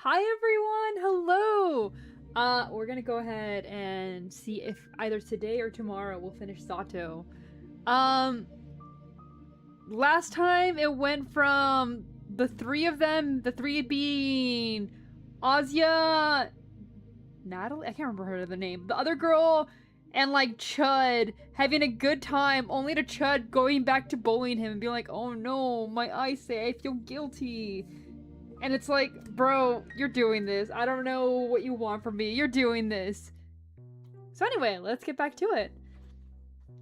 Hi everyone, hello! We're gonna go ahead and see if either today or tomorrow we'll finish Z.A.T.O. Last time it went from the three of them, the three being Asya, Natalie? I can't remember her other name. The other girl and like Chud having a good time, only to Chud going back to bullying him and being like, oh no, my eyes say I feel guilty. And it's like, bro, you're doing this. I don't know what you want from me. You're doing this. So anyway, let's get back to it.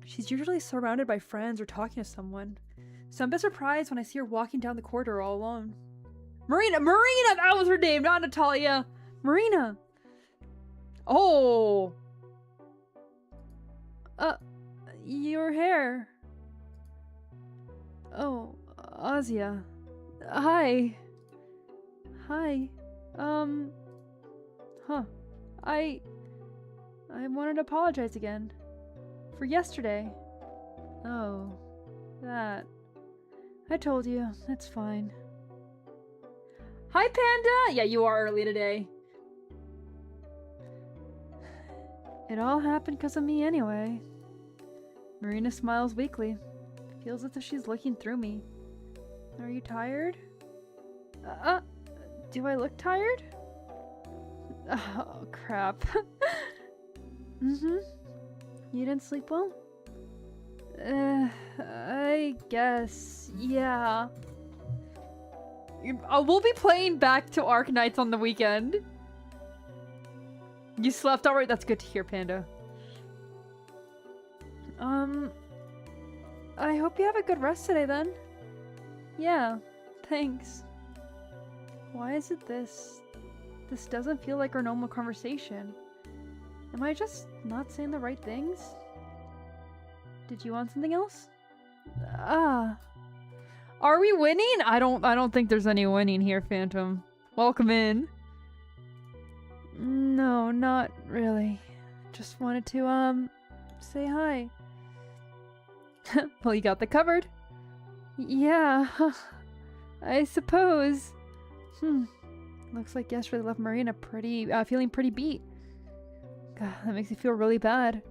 She's usually surrounded by friends or talking to someone. So I'm a bit surprised when I see her walking down the corridor all alone. Marina! Marina! That was her name, not Natalia! Marina! Oh! Your hair. Oh, Asya. Hi. Hi. Huh. I wanted to apologize again. For yesterday. Oh. That. I told you. That's fine. Hi, Panda! Yeah, you are early today. It all happened because of me anyway. Marina smiles weakly. Feels as if she's looking through me. Are you tired? Do I look tired? Oh, crap. Mm-hmm. You didn't sleep well? I guess, yeah. We'll be playing back to Arknights on the weekend. You slept alright? That's good to hear, Panda. I hope you have a good rest today then. Yeah, thanks. Why is it this? This doesn't feel like our normal conversation. Am I just not saying the right things? Did you want something else? Are we winning? I don't think there's any winning here, Phantom. Welcome in. No, not really. Just wanted to, say hi. Well, you got that covered. Yeah, I suppose. Looks like yesterday left Marina feeling pretty beat. God, that makes me feel really bad.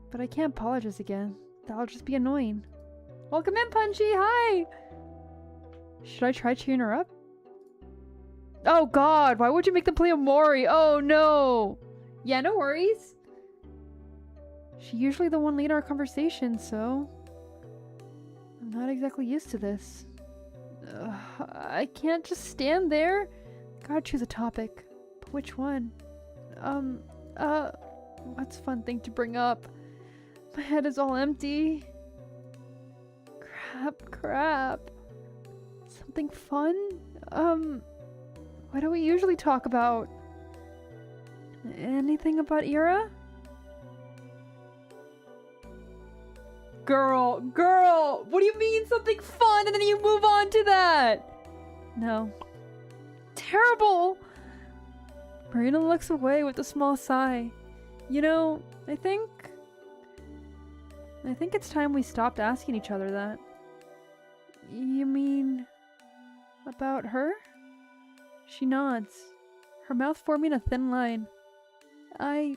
But I can't apologize again. That'll just be annoying. Welcome in, Punchy! Hi! Should I try cheering her up? Oh god, why would you make them play Amori? Oh no! Yeah, no worries. She's usually the one leading our conversation, so... I'm not exactly used to this. I can't just stand there. Gotta choose a topic. But which one? What's a fun thing to bring up? My head is all empty. Crap. Something fun? What do we usually talk about? Anything about Ira? Girl, what do you mean something fun and then you move on to that? No. Terrible! Marina looks away with a small sigh. You know, I think it's time we stopped asking each other that. You mean about her? She nods, her mouth forming a thin line. We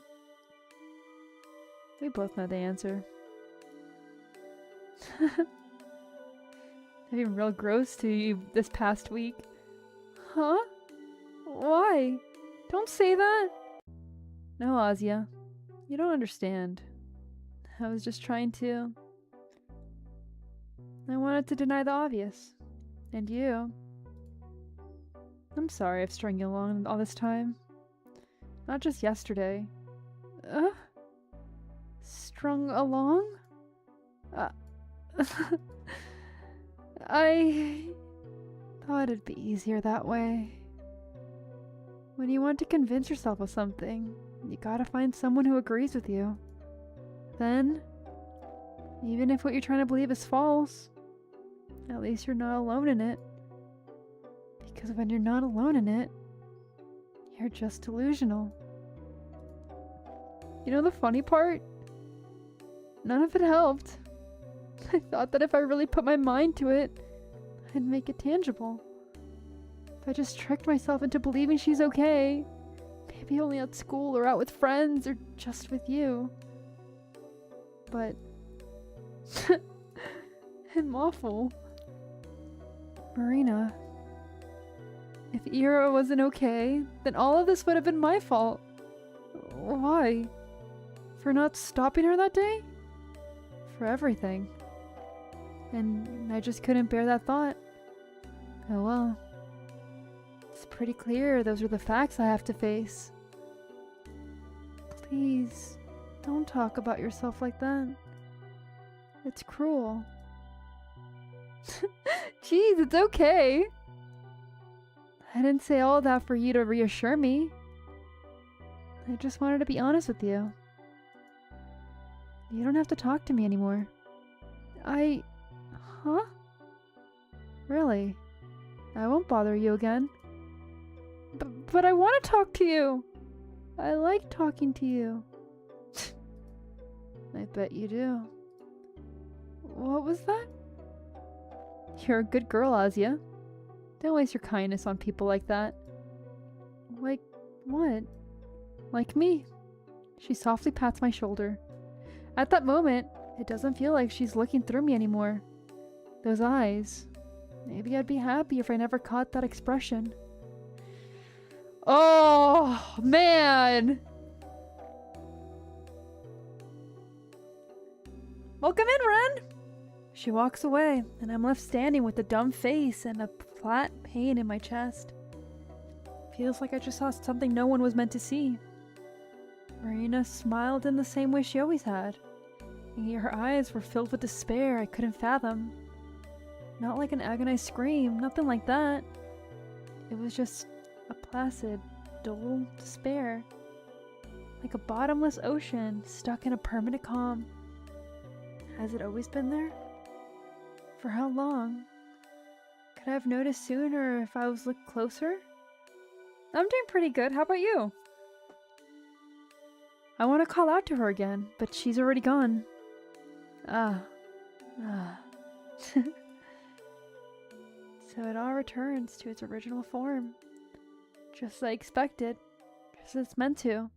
both know the answer. I've been real gross to you this past week. Huh? Why? Don't say that. No, Asya. You don't understand. I was just trying to... I wanted to deny the obvious. And you. I'm sorry I've strung you along all this time. Not just yesterday. Strung along? I thought it'd be easier that way. When you want to convince yourself of something, you gotta find someone who agrees with you. Then, even if what you're trying to believe is false, at least you're not alone in it. Because when you're not alone in it, you're just delusional. You know the funny part? None of it helped. I thought that if I really put my mind to it, I'd make it tangible. If I just tricked myself into believing she's okay. Maybe only at school or out with friends or just with you. But I'm awful. Marina, if Ira wasn't okay, then all of this would have been my fault. Why? For not stopping her that day? For everything. And I just couldn't bear that thought. Oh well. It's pretty clear those are the facts I have to face. Please, don't talk about yourself like that. It's cruel. Jeez, it's okay. I didn't say all that for you to reassure me. I just wanted to be honest with you. You don't have to talk to me anymore. Huh? Really? I won't bother you again. But I want to talk to you. I like talking to you. I bet you do. What was that? You're a good girl, Asya. Don't waste your kindness on people like that. Like what? Like me. She softly pats my shoulder. At that moment, it doesn't feel like she's looking through me anymore. Those eyes. Maybe I'd be happy if I never caught that expression. Oh, man! Welcome in, Ren! She walks away, and I'm left standing with a dumb face and a flat pain in my chest. Feels like I just saw something no one was meant to see. Marina smiled in the same way she always had. And her eyes were filled with despair I couldn't fathom. Not like an agonized scream, nothing like that. It was just a placid, dull despair. Like a bottomless ocean stuck in a permanent calm. Has it always been there? For how long? Could I have noticed sooner if I was looked closer? I'm doing pretty good, how about you? I want to call out to her again, but she's already gone. So it all returns to its original form. Just as I expected. Just as it's meant to.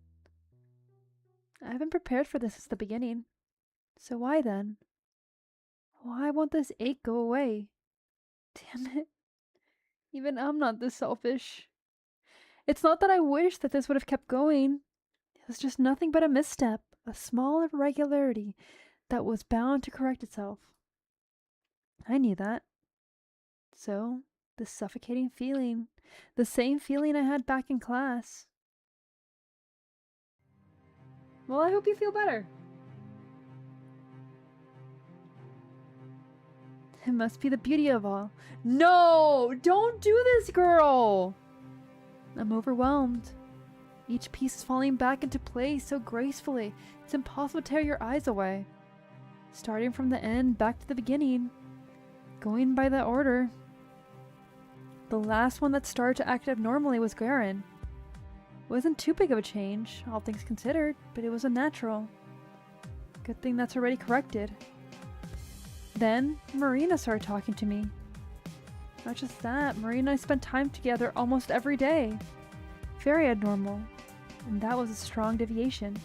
I haven't prepared for this since the beginning. So why then? Why won't this ache go away? Damn it. Even I'm not this selfish. It's not that I wish that this would have kept going. It was just nothing but a misstep. A small irregularity that was bound to correct itself. I knew that. So, this suffocating feeling, the same feeling I had back in class. Well, I hope you feel better. It must be the beauty of all. No! Don't do this, girl! I'm overwhelmed. Each piece is falling back into place so gracefully, it's impossible to tear your eyes away. Starting from the end back to the beginning. Going by that order. The last one that started to act abnormally was Garen. It wasn't too big of a change, all things considered, but it was unnatural. Good thing that's already corrected. Then, Marina started talking to me. Not just that, Marina and I spent time together almost every day. Very abnormal, and that was a strong deviation.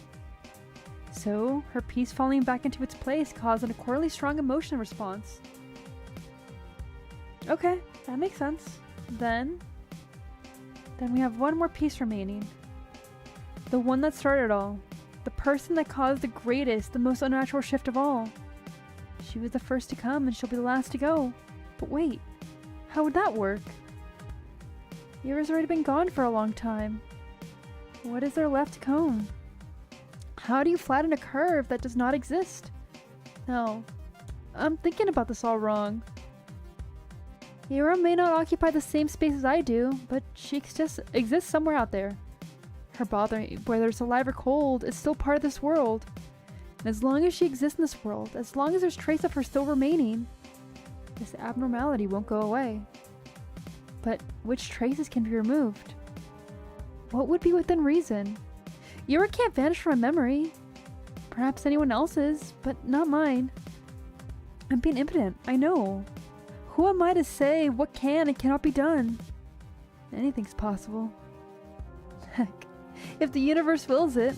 So, her piece falling back into its place caused an accordingly strong emotion response. Okay, that makes sense. Then we have one more piece remaining. The one that started it all. The person that caused the greatest, the most unnatural shift of all. She was the first to come and she'll be the last to go. But wait, how would that work? Ira's already been gone for a long time. What is there left to come? How do you flatten a curve that does not exist? No, I'm thinking about this all wrong. Ira may not occupy the same space as I do, but she just exists somewhere out there. Her body, whether it's alive or cold, is still part of this world. And as long as she exists in this world, as long as there's trace of her still remaining, this abnormality won't go away. But which traces can be removed? What would be within reason? Ira can't vanish from a memory. Perhaps anyone else's, but not mine. I'm being impotent, I know. Who am I to say what can and cannot be done? Anything's possible. Heck, if the universe wills it,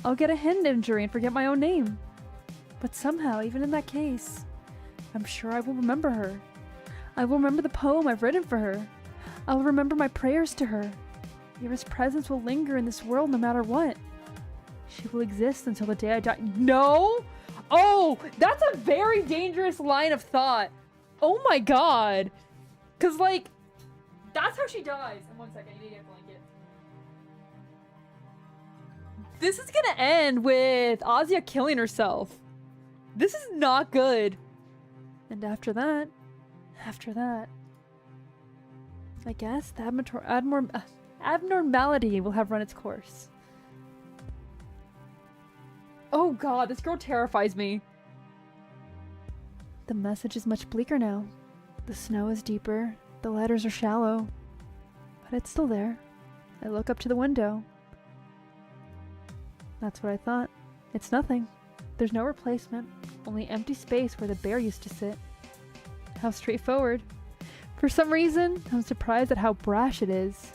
I'll get a hand injury and forget my own name. But somehow, even in that case, I'm sure I will remember her. I will remember the poem I've written for her. I'll remember my prayers to her. Ira's presence will linger in this world no matter what. She will exist until the day I die. No! Oh, that's a very dangerous line of thought. Oh my god. Cause like, that's how she dies. And 1 second, I need to get a blanket. This is gonna end with Asya killing herself. This is not good. And after that, I guess the abnormality will have run its course. Oh god, this girl terrifies me. The message is much bleaker now. The snow is deeper, the letters are shallow. But it's still there. I look up to the window. That's what I thought. It's nothing. There's no replacement, only empty space where the bear used to sit. How straightforward. For some reason, I'm surprised at how brash it is.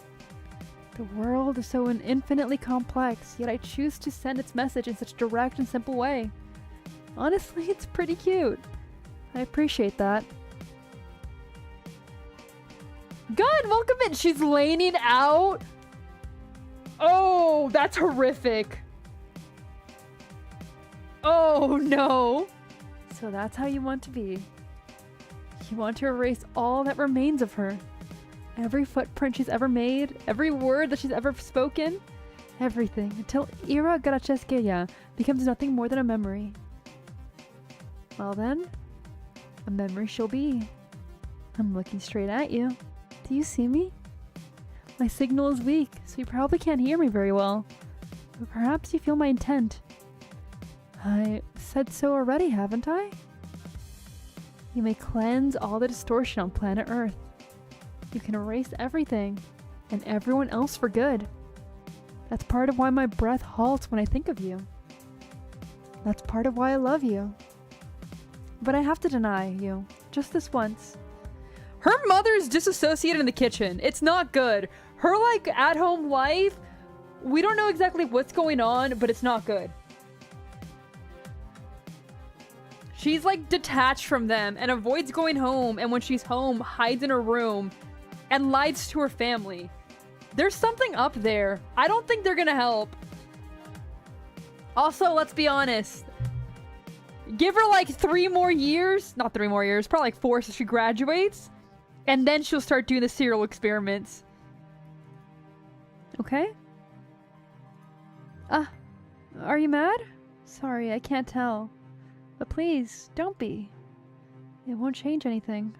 The world is so infinitely complex, yet I choose to send its message in such a direct and simple way. Honestly, it's pretty cute. I appreciate that. God, welcome in! She's laning out! Oh, that's horrific. Oh, no. So that's how you want to be. You want to erase all that remains of her. Every footprint she's ever made, every word that she's ever spoken, everything, until Ira Garacheskaya becomes nothing more than a memory. Well then, a memory she'll be. I'm looking straight at you. Do you see me? My signal is weak, so you probably can't hear me very well. But perhaps you feel my intent. I said so already, haven't I? You may cleanse all the distortion on planet Earth. You can erase everything, and everyone else for good. That's part of why my breath halts when I think of you. That's part of why I love you. But I have to deny you, just this once. Her mother's disassociated in the kitchen. It's not good. Her, like, at-home life, we don't know exactly what's going on, but it's not good. She's, like, detached from them and avoids going home, and when she's home, hides in her room and lies to her family. There's something up there. I don't think they're gonna help. Also, let's be honest. Give her, like, 3 more years. Not 3 more years. Probably, like, 4 so she graduates. And then she'll start doing the serial experiments. Okay? Are you mad? Sorry, I can't tell. But please, don't be. It won't change anything.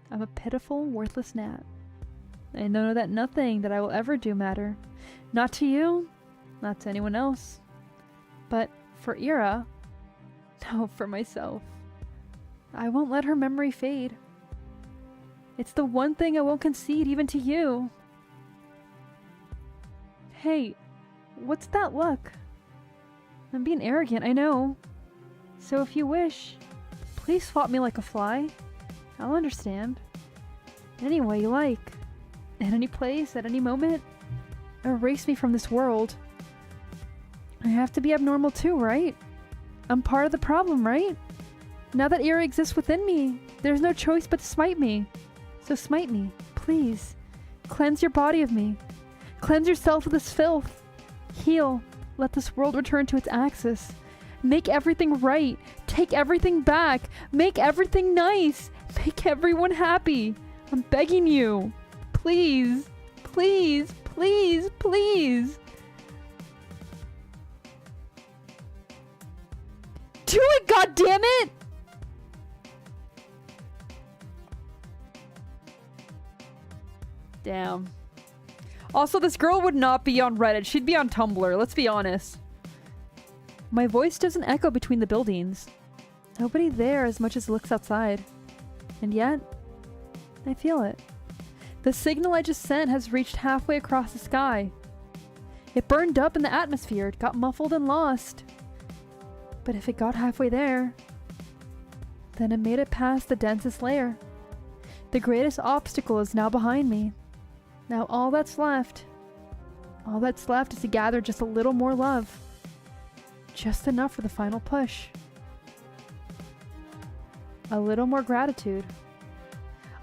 I'm a pitiful, worthless gnat. I know that nothing that I will ever do matter. Not to you, not to anyone else. But for Ira, no, for myself. I won't let her memory fade. It's the one thing I won't concede even to you. Hey, what's that look? I'm being arrogant, I know. So if you wish, please swap me like a fly. I'll understand. Any way you like. At any place, at any moment. Erase me from this world. I have to be abnormal too, right? I'm part of the problem, right? Now that Ira exists within me, there's no choice but to smite me. So smite me, please. Cleanse your body of me. Cleanse yourself of this filth. Heal. Let this world return to its axis. Make everything right. Take everything back. Make everything nice. Make everyone happy. I'm begging you. Please. Please. Please. Please. Do it, goddammit! Damn. Also, this girl would not be on Reddit. She'd be on Tumblr. Let's be honest. My voice doesn't echo between the buildings. Nobody there as much as looks outside. And yet, I feel it. The signal I just sent has reached halfway across the sky. It burned up in the atmosphere. It got muffled and lost. But if it got halfway there, then it made it past the densest layer. The greatest obstacle is now behind me. Now all that's left is to gather just a little more love. Just enough for the final push. A little more gratitude.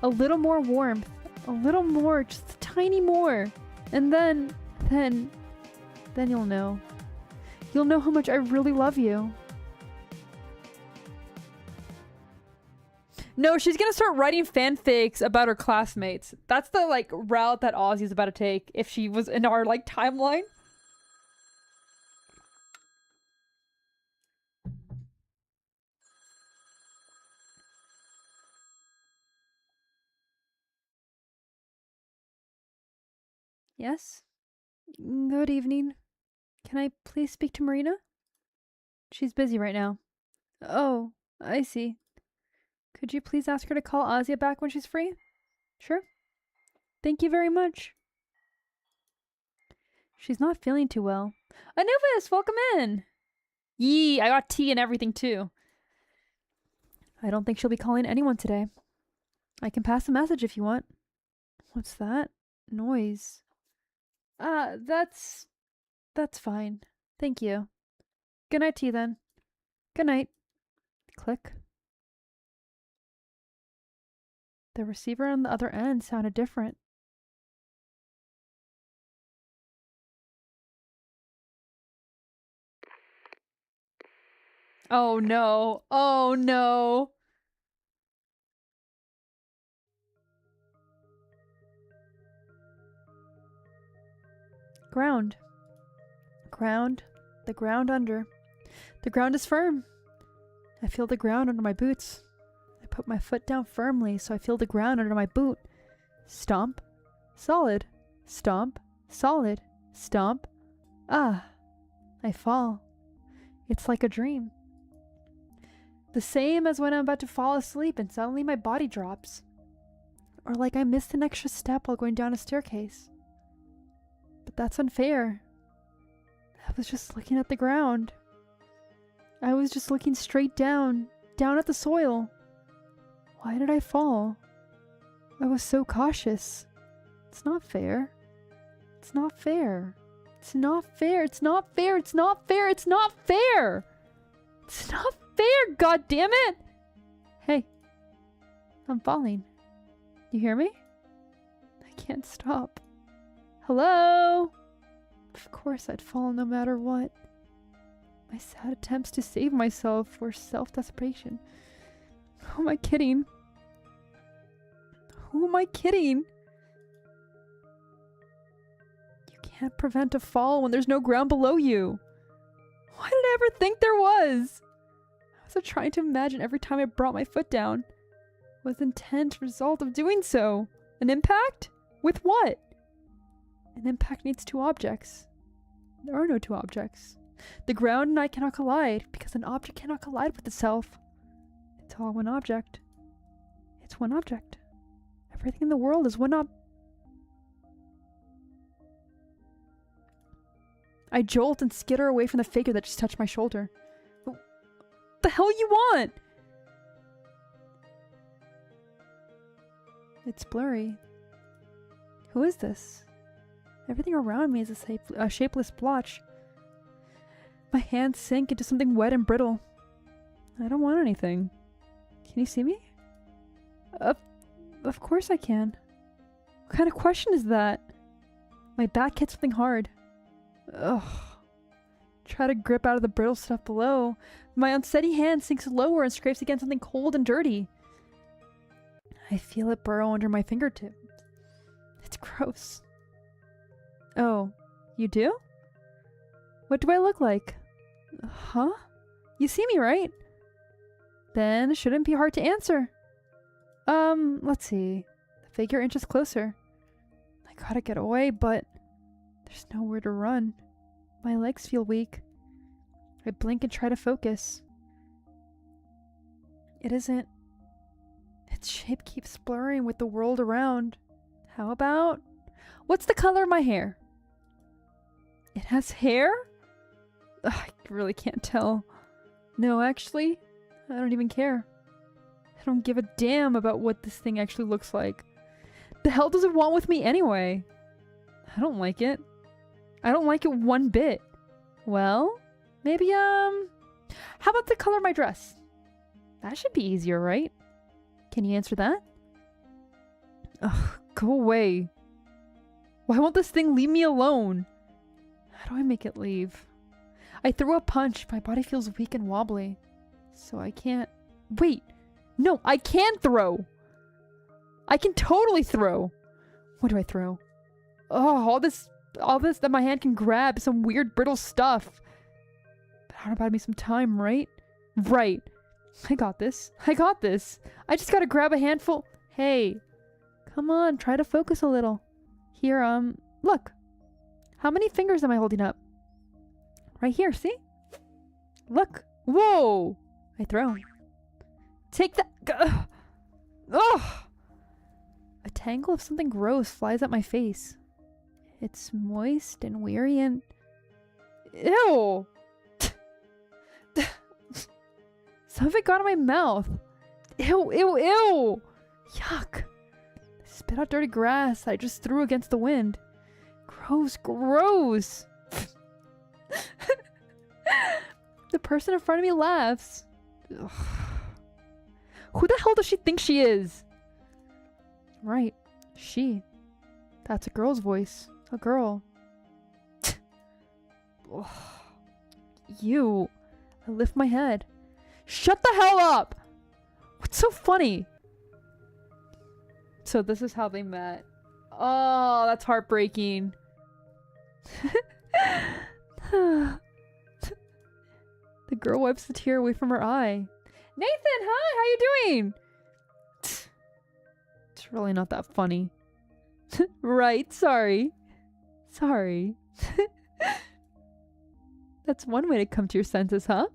A little more warmth. A little more, just a tiny more. And then you'll know. You'll know how much I really love you. No, she's gonna start writing fanfics about her classmates. That's the, like, route that Ozzy's about to take if she was in our, like, timeline. Yes? Good evening. Can I please speak to Marina? She's busy right now. Oh, I see. Could you please ask her to call Asya back when she's free? Sure. Thank you very much. She's not feeling too well. Anubis, welcome in! Yee, I got tea and everything too. I don't think she'll be calling anyone today. I can pass a message if you want. What's that? Noise. That's fine. Thank you. Good night to you then. Good night. Click. The receiver on the other end sounded different. Oh no. Oh no. Ground. Ground. The ground under. The ground is firm. I feel the ground under my boots. I put my foot down firmly so I feel the ground under my boot. Stomp. Solid. Stomp. Solid. Stomp. Ah. I fall. It's like a dream. The same as when I'm about to fall asleep and suddenly my body drops. Or like I missed an extra step while going down a staircase. But that's unfair. I was just looking at the ground. I was just looking straight down at the soil. Why did I fall? I was so cautious. It's not fair. It's not fair. It's not fair. It's not fair. It's not fair. It's not fair. It's not fair. God damn it. Hey, I'm falling. You hear me? I can't stop. Hello? Of course I'd fall no matter what. My sad attempts to save myself were self-desperation. Who am I kidding? Who am I kidding? You can't prevent a fall when there's no ground below you. Why did I ever think there was? I was trying to imagine every time I brought my foot down. Was the intent result of doing so? An impact? With what? An impact needs two objects. There are no two objects. The ground and I cannot collide because an object cannot collide with itself. It's all one object. It's one object. Everything in the world is one I jolt and skitter away from the figure that just touched my shoulder. What the hell you want? It's blurry. Who is this? Everything around me is a shapeless blotch. My hands sink into something wet and brittle. I don't want anything. Can you see me? Of course I can. What kind of question is that? My back hits something hard. Ugh. Try to grip out of the brittle stuff below. My unsteady hand sinks lower and scrapes against something cold and dirty. I feel it burrow under my fingertip. It's gross. Oh, you do? What do I look like? Huh? You see me, right? Then it shouldn't be hard to answer. Let's see. The figure inches closer. I gotta get away, but there's nowhere to run. My legs feel weak. I blink and try to focus. It isn't. Its shape keeps blurring with the world around. How about... What's the color of my hair? It has hair? Ugh, I really can't tell. No, actually, I don't even care. I don't give a damn about what this thing actually looks like. The hell does it want with me anyway? I don't like it. I don't like it one bit. Well, maybe, how about the color of my dress? That should be easier, right? Can you answer that? Ugh, go away. Why won't this thing leave me alone? How do I make it leave? I threw a punch. My body feels weak and wobbly. So I can't... Wait. No, I can throw. I can totally throw. What do I throw? Oh, all this that my hand can grab. Some weird brittle stuff. But how about me some time, right? Right. I got this. I got this. I just gotta grab a handful. Hey. Come on, try to focus a little. Here, look. How many fingers am I holding up? Right here, see? Look. Whoa! I throw. Take that. Ugh! A tangle of something gross flies at my face. It's moist and weary and... Ew! Some of it got in my mouth. Ew, ew, ew! Yuck! I spit out dirty grass I just threw against the wind. Gross, gross! The person in front of me laughs. Ugh. Who the hell does she think she is? Right, she. That's a girl's voice. A girl. Ugh. You. I lift my head. Shut the hell up! What's so funny? So this is how they met. Oh, that's heartbreaking. The girl wipes the tear away from her eye. Nathan, hi, how you doing? It's really not that funny. Right, sorry. Sorry. That's one way to come to your senses, huh?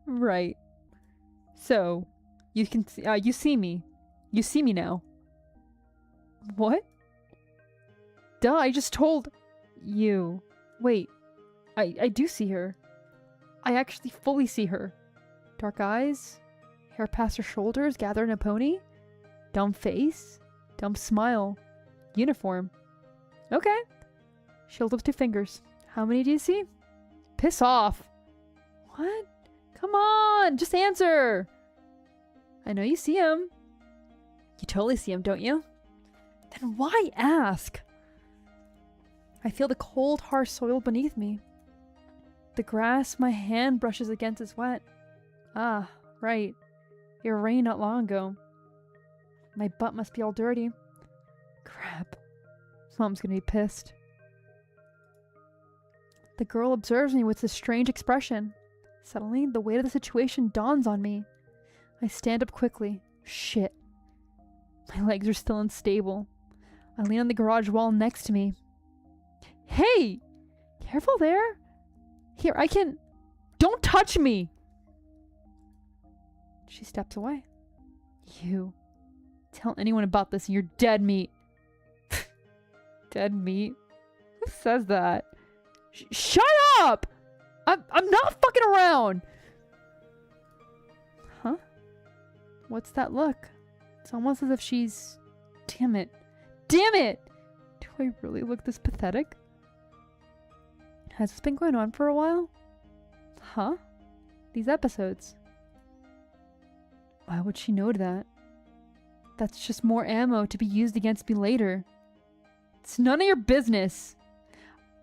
Right. So, you can see, you see me. You see me now. What? Duh, I just told you. Wait. I do see her. I actually fully see her. Dark eyes, hair past her shoulders, gathered in a pony. Dumb face, dumb smile. Uniform. Okay. Shield of 2 fingers. How many do you see? Piss off. What? Come on, just answer. I know you see him. You totally see him, don't you? Then why ask? I feel the cold, harsh soil beneath me. The grass my hand brushes against is wet. Ah, right. It rained not long ago. My butt must be all dirty. Crap. Mom's gonna be pissed. The girl observes me with this strange expression. Suddenly, the weight of the situation dawns on me. I stand up quickly. Shit. My legs are still unstable. I lean on the garage wall next to me. Hey! Careful there. Here, I can... Don't touch me! She steps away. You. Tell anyone about this and you're dead meat. Dead meat? Who says that? Shut up! I'm not fucking around! Huh? What's that look? It's almost as if she's... Damn it. Damn it! Do I really look this pathetic? Has this been going on for a while? Huh? These episodes. Why would she know that? That's just more ammo to be used against me later. It's none of your business.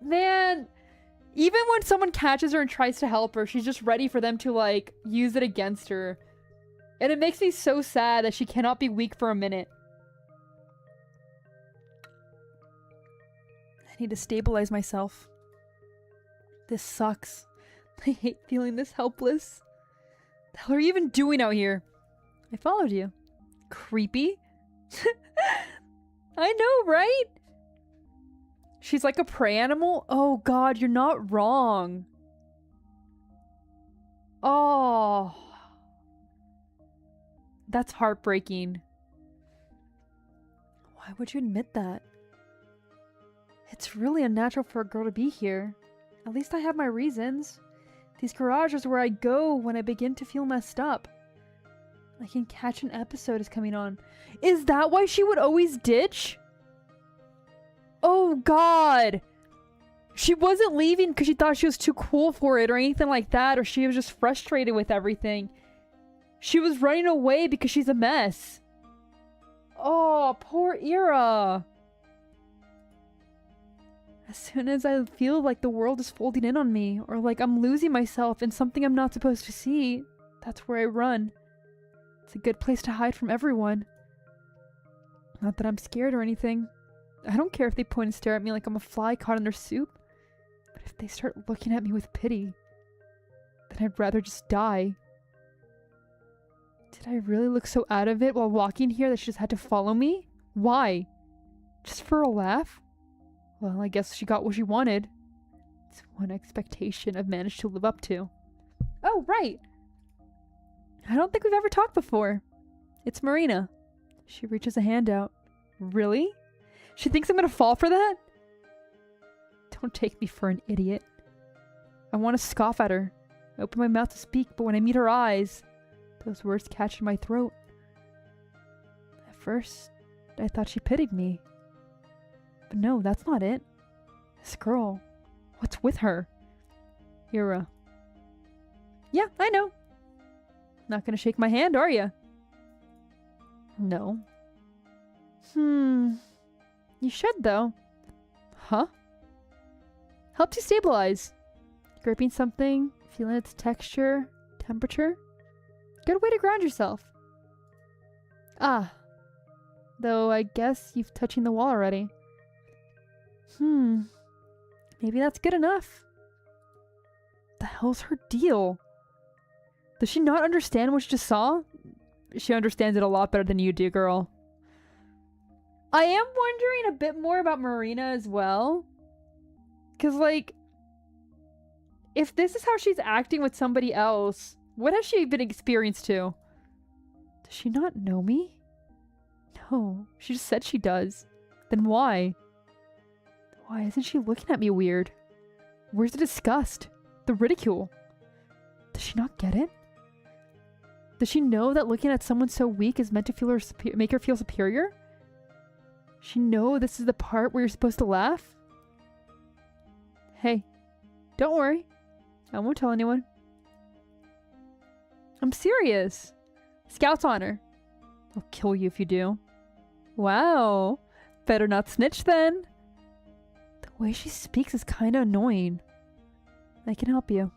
Man, even when someone catches her and tries to help her, she's just ready for them to, like, use it against her. And it makes me so sad that she cannot be weak for a minute. I need to stabilize myself. This sucks. I hate feeling this helpless. The hell are you even doing out here? I followed you. Creepy? I know, right? She's like a prey animal? Oh god, you're not wrong. Oh. That's heartbreaking. Why would you admit that? It's really unnatural for a girl to be here. At least I have my reasons. These garages are where I go when I begin to feel messed up. I can catch an episode is coming on. Is that why she would always ditch? Oh god! She wasn't leaving because she thought she was too cool for it or anything like that, or she was just frustrated with everything. She was running away because she's a mess. Oh, poor Ira. As soon as I feel like the world is folding in on me, or like I'm losing myself in something I'm not supposed to see, that's where I run. It's a good place to hide from everyone. Not that I'm scared or anything. I don't care if they point and stare at me like I'm a fly caught in their soup. But if they start looking at me with pity, then I'd rather just die. Did I really look so out of it while walking here that she just had to follow me? Why? Just for a laugh? Well, I guess she got what she wanted. It's one expectation I've managed to live up to. Oh, right! I don't think we've ever talked before. It's Marina. She reaches a hand out. Really? She thinks I'm gonna fall for that? Don't take me for an idiot. I want to scoff at her. I open my mouth to speak, but when I meet her eyes, those words catch in my throat. At first, I thought she pitied me. But no, that's not it. This girl. What's with her? Ira. Yeah, I know. Not gonna shake my hand, are ya? No. You should, though. Huh? Helps you stabilize. Gripping something, feeling its texture, temperature. Good way to ground yourself. Ah. Though I guess you've touching the wall already. Maybe that's good enough. The hell's her deal? Does she not understand what she just saw? She understands it a lot better than you do, girl. I am wondering a bit more about Marina as well. Because, like, if this is how she's acting with somebody else, what has she been experienced to? Does she not know me? No, she just said she does. Then why? Why isn't she looking at me weird? Where's the disgust? The ridicule? Does she not get it? Does she know that looking at someone so weak is meant to feel her make her feel superior? She know this is the part where you're supposed to laugh? Hey, don't worry. I won't tell anyone. I'm serious. Scout's honor. I'll kill you if you do. Wow. Better not snitch then. The way she speaks is kinda annoying. I can help you.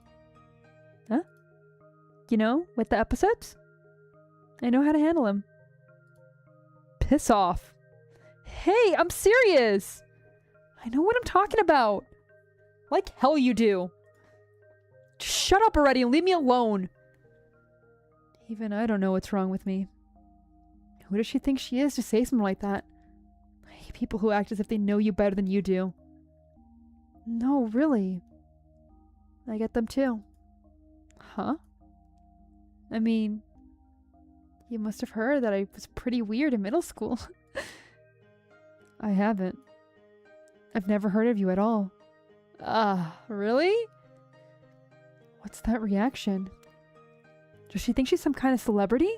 Huh? You know, with the episodes? I know how to handle them. Piss off. Hey, I'm serious! I know what I'm talking about. Like hell you do. Just shut up already and leave me alone. Even I don't know what's wrong with me. Who does she think she is to say something like that? I hate people who act as if they know you better than you do. No, really. I get them too. Huh? I mean, you must have heard that I was pretty weird in middle school. I haven't. I've never heard of you at all. Really? What's that reaction? Does she think she's some kind of celebrity?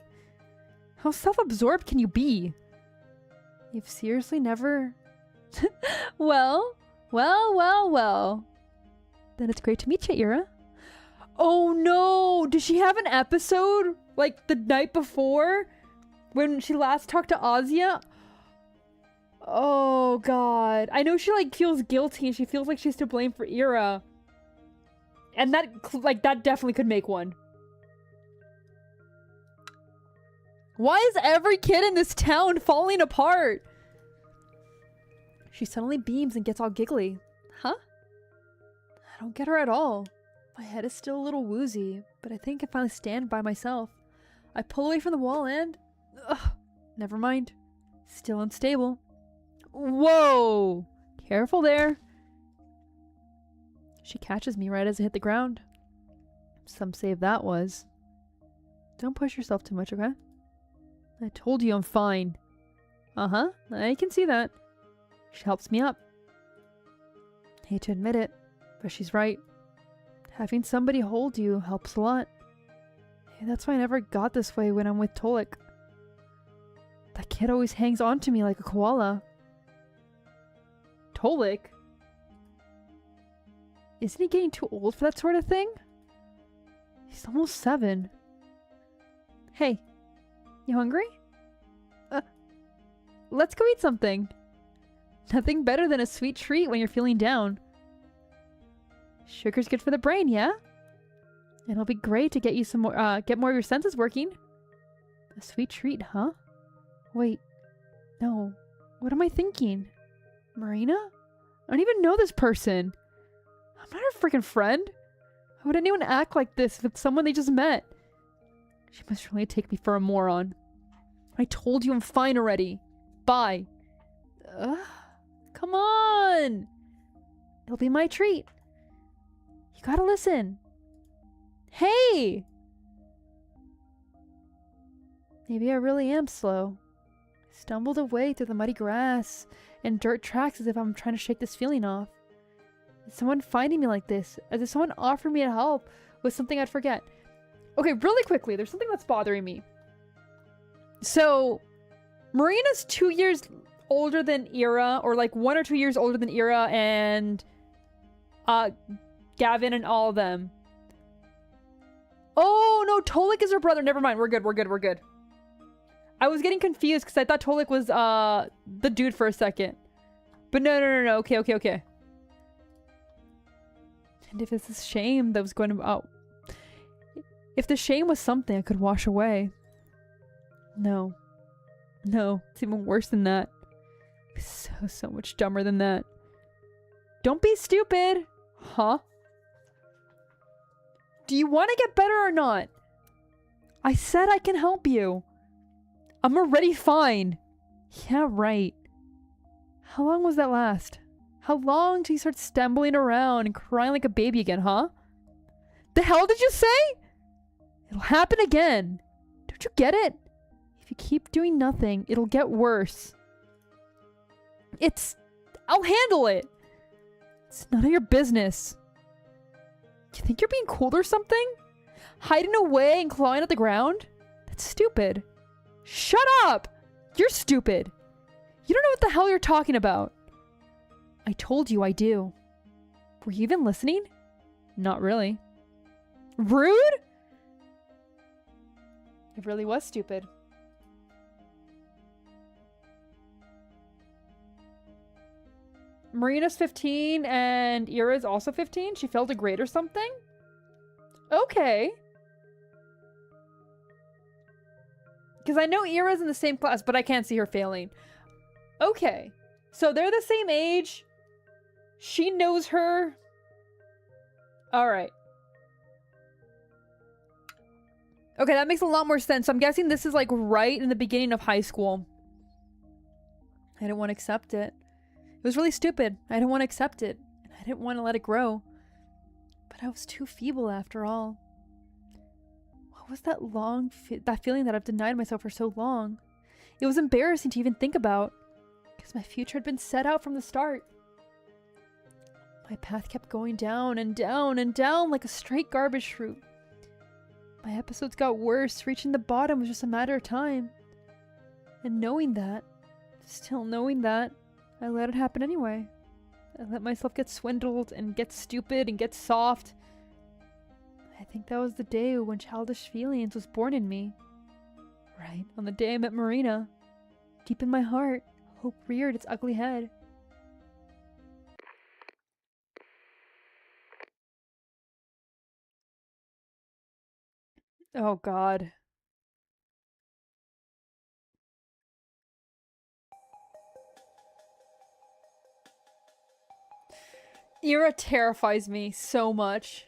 How self-absorbed can you be? You've seriously never... Well. Then it's great to meet you, Ira. Oh no! Did she have an episode? Like the night before? When she last talked to Asya? Oh god. I know she like feels guilty and she feels like she's to blame for Ira. And that definitely could make one. Why is every kid in this town falling apart? She suddenly beams and gets all giggly. Huh? I don't get her at all. My head is still a little woozy, but I think I finally stand by myself. I pull away from the wall and... Ugh, never mind. Still unstable. Whoa! Careful there. She catches me right as I hit the ground. Some save that was. Don't push yourself too much, okay? I told you I'm fine. Uh-huh, I can see that. She helps me up. Hate to admit it, but she's right. Having somebody hold you helps a lot. Maybe that's why I never got this way when I'm with Tolik. That kid always hangs on to me like a koala. Tolik? Isn't he getting too old for that sort of thing? He's almost 7. Hey, you hungry? Let's go eat something. Nothing better than a sweet treat when you're feeling down. Sugar's good for the brain, yeah? And it'll be great to get you some more, get more of your senses working. A sweet treat, huh? Wait, no. What am I thinking? Marina? I don't even know this person. I'm not her freaking friend. Why would anyone act like this with someone they just met? She must really take me for a moron. I told you I'm fine already. Bye. Come on. It'll be my treat. You gotta listen. Hey! Maybe I really am slow. I stumbled away through the muddy grass and dirt tracks as if I'm trying to shake this feeling off. Is someone finding me like this? As if someone offered me help with something I'd forget. Okay, really quickly, there's something that's bothering me. So, Marina's 2 years older than Ira, or like 1 or 2 years older than Ira and Gavin and all of them. Oh no, Tolik is her brother. Never mind, we're good, we're good, we're good. I was getting confused because I thought Tolik was the dude for a second. But no, okay. And if it's this shame that was going to... Oh. If the shame was something I could wash away. No. No, it's even worse than that. It's so much dumber than that. Don't be stupid! Huh? Do you want to get better or not? I said I can help you. I'm already fine. Yeah, right. How long was that last? How long till you start stumbling around and crying like a baby again, huh? The hell did you say? It'll happen again. Don't you get it? If you keep doing nothing, it'll get worse. I'll handle it. It's none of your business. You think you're being cool or something? Hiding away and clawing at the ground? That's stupid. Shut up! You're stupid. You don't know what the hell you're talking about. I told you I do. Were you even listening? Not really. Rude? It really was stupid. Marina's 15 and Ira's also 15? She failed a grade or something? Okay. Because I know Ira's in the same class, but I can't see her failing. Okay. So they're the same age. She knows her. Alright. Okay, that makes a lot more sense. So I'm guessing this is like right in the beginning of high school. I didn't want to accept it. It was really stupid. I didn't want to accept it. And I didn't want to let it grow. But I was too feeble after all. What was that feeling that I've denied myself for so long? It was embarrassing to even think about. Because my future had been set out from the start. My path kept going down and down and down like a straight garbage chute. My episodes got worse. Reaching the bottom was just a matter of time. And knowing that, still knowing that, I let it happen anyway. I let myself get swindled and get stupid and get soft. I think that was the day when childish feelings was born in me. Right on the day I met Marina. Deep in my heart, hope reared its ugly head. Oh God. Ira terrifies me so much.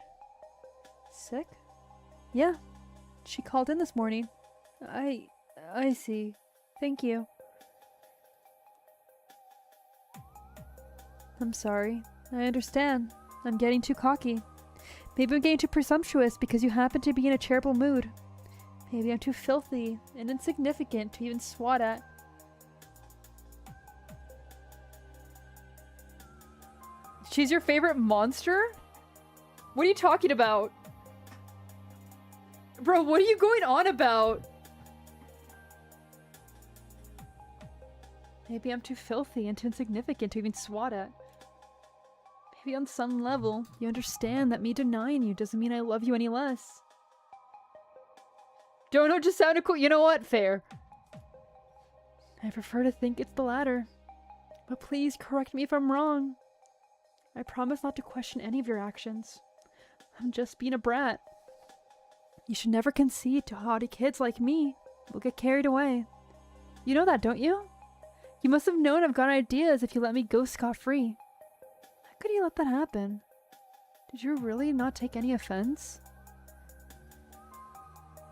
Sick? Yeah. She called in this morning. I see. Thank you. I'm sorry. I understand. I'm getting too cocky. Maybe I'm getting too presumptuous because you happen to be in a charitable mood. Maybe I'm too filthy and insignificant to even swat at. She's your favorite monster? What are you talking about? Bro, what are you going on about? Maybe I'm too filthy and too insignificant to even swat at. Maybe on some level, you understand that me denying you doesn't mean I love you any less. Don't know, just sounded cool. You know what? Fair. I prefer to think it's the latter. But please correct me if I'm wrong. I promise not to question any of your actions. I'm just being a brat. You should never concede to haughty kids like me. We'll get carried away. You know that, don't you? You must have known I've got ideas if you let me go scot-free. How could you let that happen? Did you really not take any offense?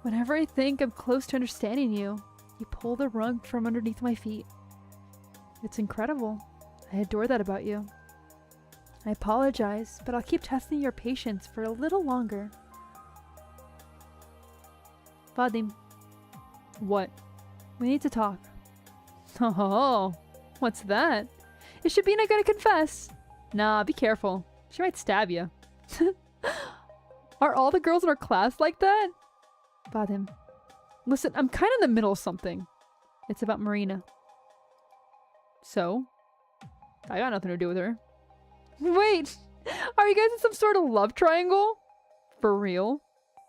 Whenever I think I'm close to understanding you, you pull the rug from underneath my feet. It's incredible. I adore that about you. I apologize, but I'll keep testing your patience for a little longer. Vadim. What? We need to talk. Oh, what's that? Is Shabina gonna confess? Nah, be careful. She might stab you. Are all the girls in our class like that? Vadim. Listen, I'm kind of in the middle of something. It's about Marina. So? I got nothing to do with her. Wait! Are you guys in some sort of love triangle? For real?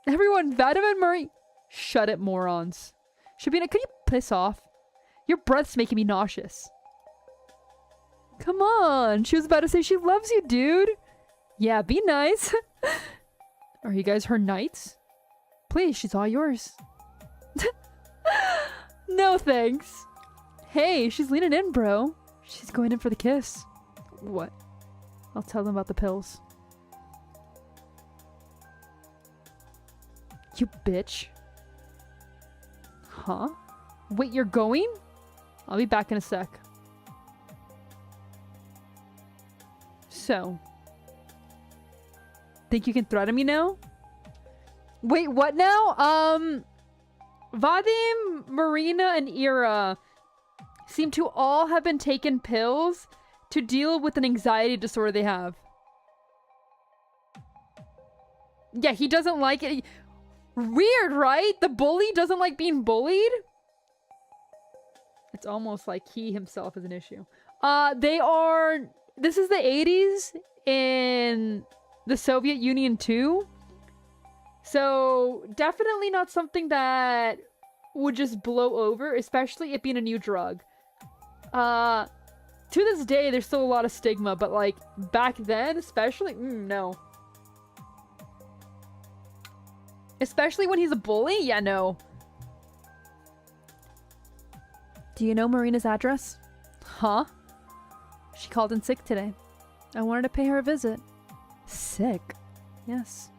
Everyone, Vadim and Marie— Shut it, morons. Shabina, could you piss off? Your breath's making me nauseous. Come on, she was about to say she loves you, dude. Yeah, be nice. Are you guys her knights? Please, she's all yours. No thanks. Hey, she's leaning in, bro. She's going in for the kiss. What? I'll tell them about the pills. You bitch. Huh? Wait, you're going? I'll be back in a sec. So. Think you can threaten me now? Wait, what now? Vadim, Marina, and Ira seem to all have been taken pills to deal with an anxiety disorder they have. Yeah, he doesn't like it. Weird, right? The bully doesn't like being bullied? It's almost like he himself is an issue. This is the 80s in the Soviet Union too. So definitely not something that would just blow over, especially it being a new drug. To this day, there's still a lot of stigma, but like back then, especially, no. Especially when he's a bully? Yeah, no. Do you know Marina's address? Huh? She called in sick today. I wanted to pay her a visit. Sick? Yes.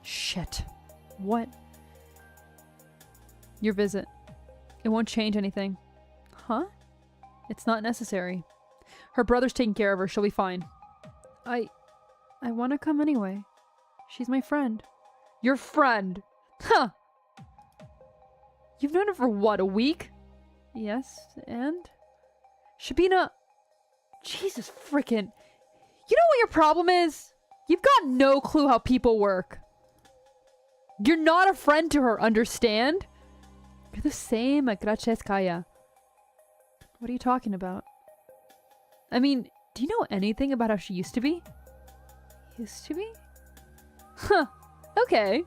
Shit. What? Your visit. It won't change anything. Huh? It's not necessary. Her brother's taking care of her. She'll be fine. I want to come anyway. She's my friend. Your friend? Huh. You've known her for what, a week? Yes, and? Shabina. Jesus frickin'. You know what your problem is? You've got no clue how people work. You're not a friend to her, understand? You're the same as Gracheskaya. What are you talking about? I mean, do you know anything about how she used to be? Used to be? Huh. Okay.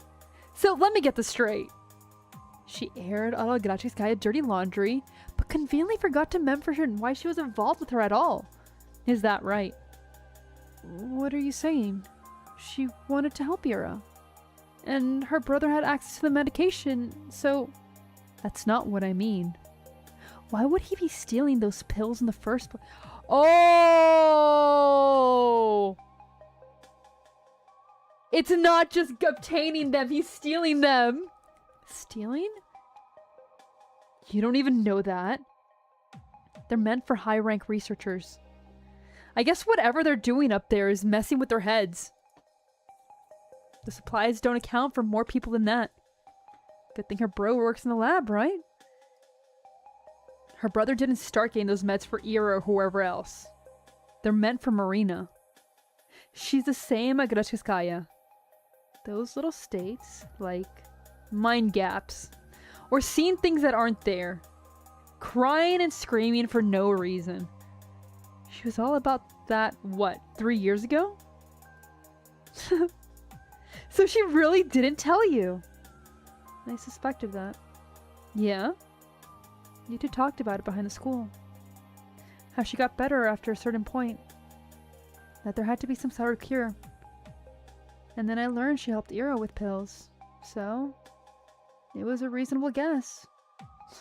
So let me get this straight. She aired all Gracheskaya dirty laundry, but conveniently forgot to mention why she was involved with her at all. Is that right? What are you saying? She wanted to help Ira. And her brother had access to the medication, so... That's not what I mean. Why would he be stealing those pills in the first place? Oh! It's not just obtaining them, he's stealing them. Stealing? You don't even know that. They're meant for high-rank researchers. I guess whatever they're doing up there is messing with their heads. The supplies don't account for more people than that. Good thing her bro works in the lab, right? Her brother didn't start getting those meds for Ira or whoever else. They're meant for Marina. She's the same as Gracheskaya. Those little states, like mind gaps, or seeing things that aren't there, crying and screaming for no reason. She was all about that, what, 3 years ago? So she really didn't tell you. I suspected that. Yeah? You two talked about it behind the school. How she got better after a certain point. That there had to be some sort of cure. And then I learned she helped Iro with pills. So, it was a reasonable guess.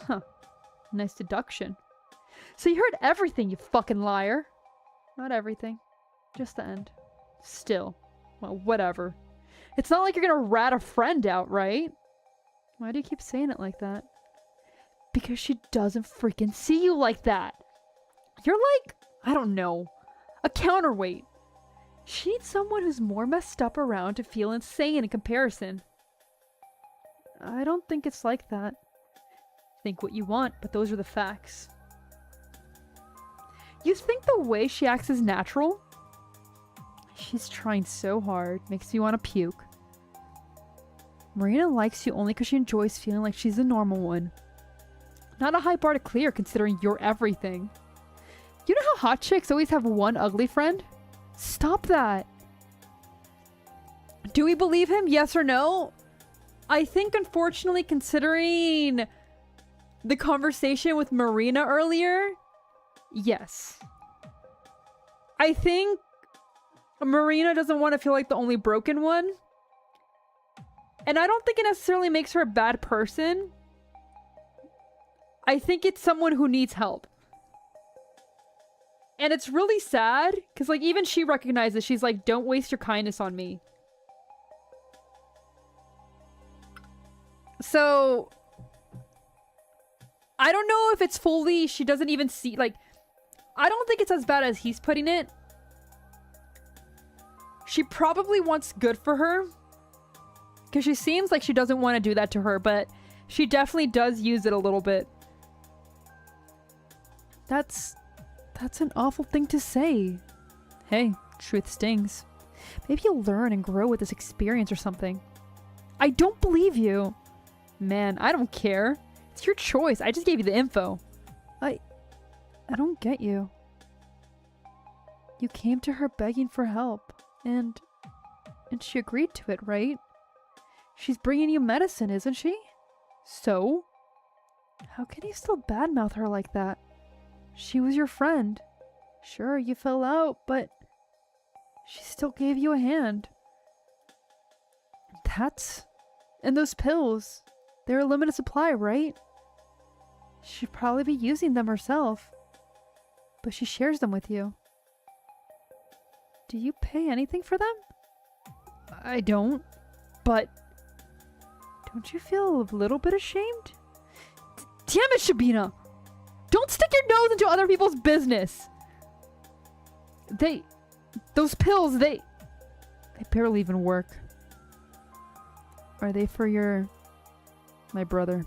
Huh. Nice deduction. So you heard everything, you fucking liar. Not everything. Just the end. Still. Well, whatever. It's not like you're gonna rat a friend out, right? Why do you keep saying it like that? Because she doesn't freaking see you like that. You're like, I don't know, a counterweight. She needs someone who's more messed up around to feel insane in comparison. I don't think it's like that. Think what you want, but those are the facts. You think the way she acts is natural? She's trying so hard, makes you want to puke. Marina likes you only because she enjoys feeling like she's the normal one. Not a high bar to clear considering you're everything. You know how hot chicks always have one ugly friend? Stop that. Do we believe him? Yes or no? I think unfortunately, considering the conversation with Marina earlier, yes. I think Marina doesn't want to feel like the only broken one. And I don't think it necessarily makes her a bad person. I think it's someone who needs help. And it's really sad, because like even she recognizes, she's like, don't waste your kindness on me. So, I don't know if it's fully, she doesn't even see, like, I don't think it's as bad as he's putting it. She probably wants good for her. Because she seems like she doesn't want to do that to her, but she definitely does use it a little bit. That's an awful thing to say. Hey, truth stings. Maybe you'll learn and grow with this experience or something. I don't believe you. Man, I don't care. It's your choice. I just gave you the info. I don't get you. You came to her begging for help, and she agreed to it, right? She's bringing you medicine, isn't she? So? How can you still badmouth her like that? She was your friend. Sure, you fell out, but she still gave you a hand. And those pills. They're a limited supply, right? She'd probably be using them herself. But she shares them with you. Do you pay anything for them? I don't. But don't you feel a little bit ashamed? Damn it, Shabina! Don't stick your nose into other people's business! Those pills, they barely even work. Are they for my brother?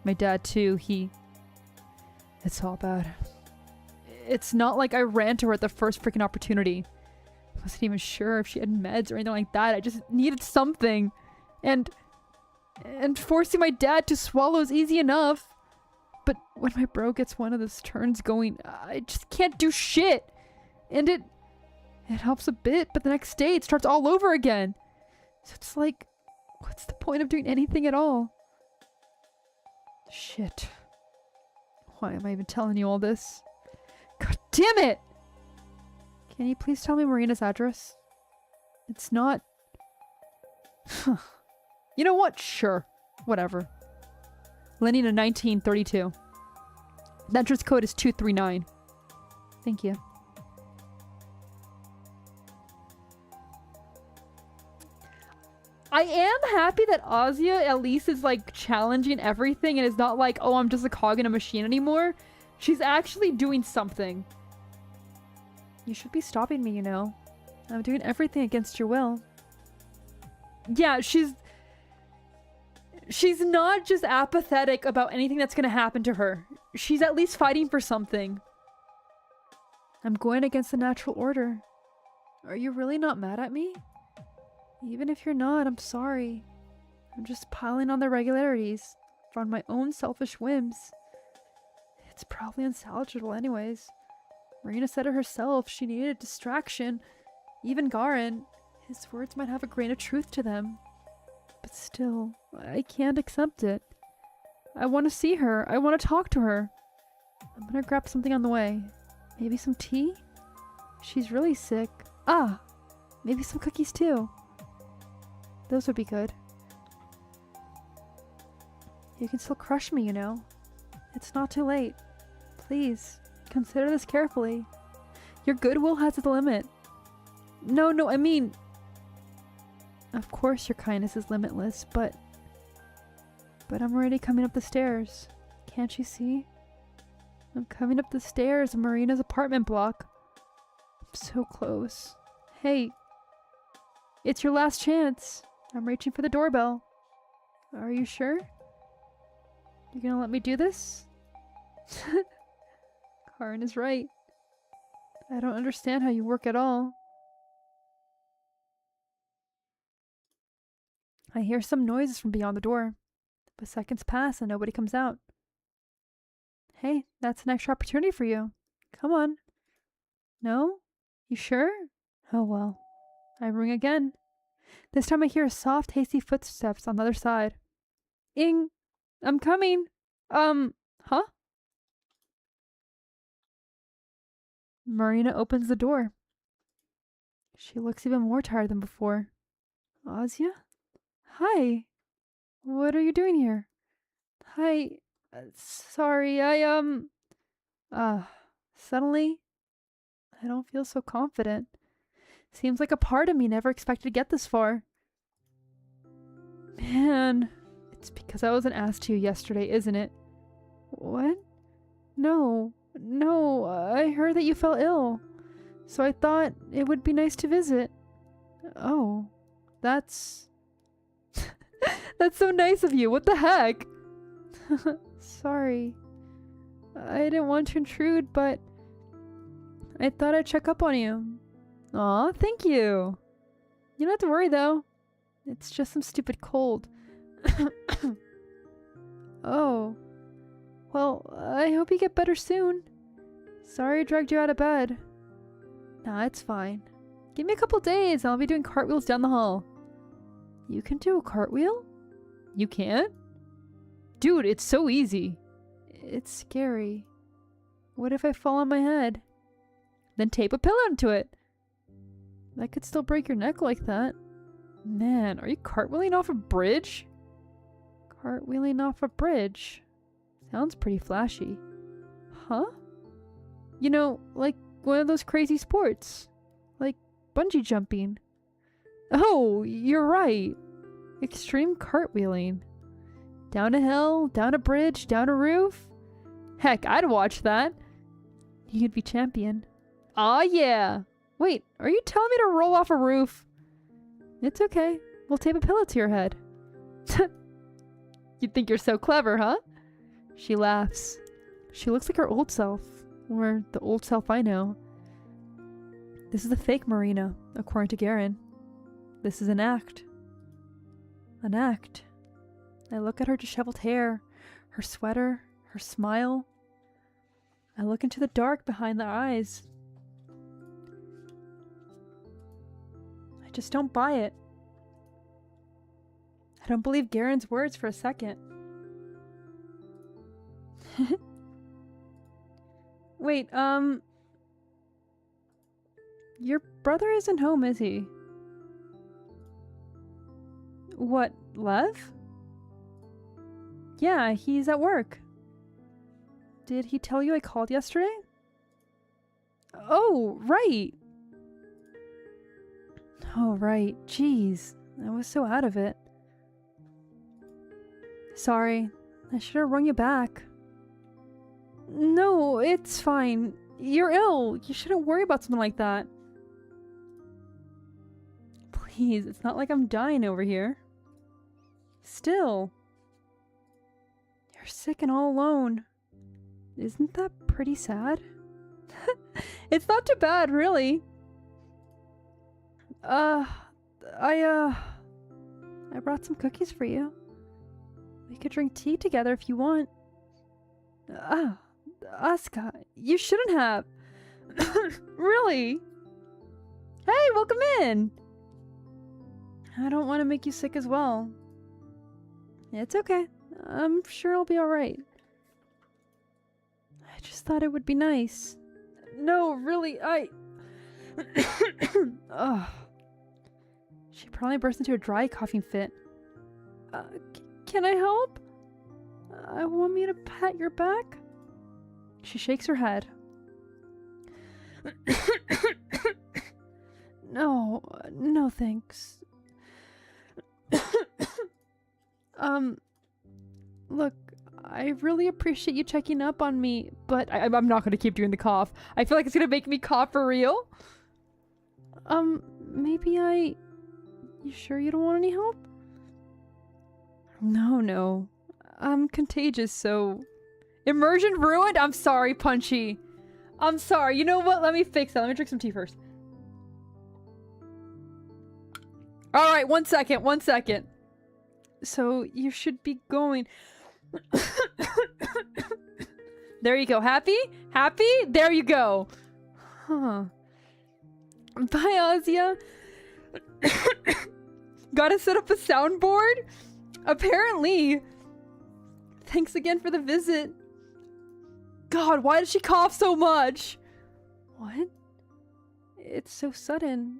My dad too, it's all bad. It's not like I ran to her at the first freaking opportunity. I wasn't even sure if she had meds or anything like that. I just needed something. And forcing my dad to swallow is easy enough. But when my bro gets one of those turns going, I just can't do shit. And it helps a bit, but the next day it starts all over again. So it's like, what's the point of doing anything at all? Shit. Why am I even telling you all this? God damn it! Can you please tell me Marina's address? It's not... You know what? Sure. Whatever. Lenina 1932. The entrance code is 239. Thank you. I am happy that Asya at least is like challenging everything and is not like, oh, I'm just a cog in a machine anymore. She's actually doing something. You should be stopping me, you know. I'm doing everything against your will. Yeah, she's not just apathetic about anything that's gonna happen to her. She's at least fighting for something. I'm going against the natural order. Are you really not mad at me? Even if you're not, I'm sorry. I'm just piling on the regularities on my own selfish whims. It's probably unsalvageable anyways. Marina said it herself. She needed a distraction. Even Garin, his words might have a grain of truth to them. But still, I can't accept it. I want to see her. I want to talk to her. I'm gonna grab something on the way. Maybe some tea? She's really sick. Ah! Maybe some cookies too. Those would be good. You can still crush me, you know. It's not too late. Please, consider this carefully. Your goodwill has its limit. No, I mean... Of course your kindness is limitless, but I'm already coming up the stairs. Can't you see? I'm coming up the stairs in Marina's apartment block. I'm so close. Hey, it's your last chance. I'm reaching for the doorbell. Are you sure? You're gonna let me do this? Karin is right. I don't understand how you work at all. I hear some noises from beyond the door, but seconds pass and nobody comes out. Hey, that's an extra opportunity for you. Come on. No? You sure? Oh well. I ring again. This time I hear soft, hasty footsteps on the other side. Ing! I'm coming! Huh? Marina opens the door. She looks even more tired than before. Asya? Hi. What are you doing here? Hi. Sorry, suddenly, I don't feel so confident. Seems like a part of me never expected to get this far. Man, it's because I wasn't asked to yesterday, isn't it? What? No, I heard that you fell ill, so I thought it would be nice to visit. Oh, that's... That's so nice of you, what the heck? Sorry. I didn't want to intrude, but I thought I'd check up on you. Aw, thank you. You don't have to worry, though. It's just some stupid cold. Oh. Well, I hope you get better soon. Sorry I dragged you out of bed. Nah, it's fine. Give me a couple days and I'll be doing cartwheels down the hall. You can do a cartwheel? You can? Dude, it's so easy. It's scary. What if I fall on my head? Then tape a pillow into it. That could still break your neck like that. Man, are you cartwheeling off a bridge? Cartwheeling off a bridge. Sounds pretty flashy. Huh? You know, like one of those crazy sports. Like bungee jumping. Oh, you're right. Extreme cartwheeling. Down a hill, down a bridge, down a roof. Heck, I'd watch that. You'd be champion. Aw, yeah. Wait, are you telling me to roll off a roof? It's okay. We'll tape a pillow to your head. You think you're so clever, huh? She laughs. She looks like her old self. Or the old self I know. This is the fake Marina, according to Garin. This is an act. An act. I look at her disheveled hair, her sweater, her smile. I look into the dark behind the eyes. I just don't buy it. I don't believe Garen's words for a second. Wait, your brother isn't home, is he? What, Lev? Yeah, he's at work. Did he tell you I called yesterday? Oh, right. Oh, right. Jeez, I was so out of it. Sorry, I should have rung you back. No, it's fine. You're ill. You shouldn't worry about something like that. Please, it's not like I'm dying over here. Still. You're sick and all alone. Isn't that pretty sad? It's not too bad, really. I I brought some cookies for you. We could drink tea together if you want. Ah, Asuka, you shouldn't have. Really? Hey, welcome in! I don't want to make you sick as well. It's okay. I'm sure I'll be alright. I just thought it would be nice. No, really, Ugh. She probably burst into a dry coughing fit. Can I help? Want me to pat your back? She shakes her head. No, no thanks. Look, I really appreciate you checking up on me, but I'm not gonna keep doing the cough. I feel like it's gonna make me cough for real. Maybe You sure you don't want any help? No. I'm contagious, so... Immersion ruined? I'm sorry, Punchy. I'm sorry. You know what? Let me fix that. Let me drink some tea first. Alright, one second. So, you should be going... There you go. Happy? Happy? There you go. Huh. Bye, Asya. Gotta set up a soundboard? Apparently. Thanks again for the visit. God, why did she cough so much? What? It's so sudden.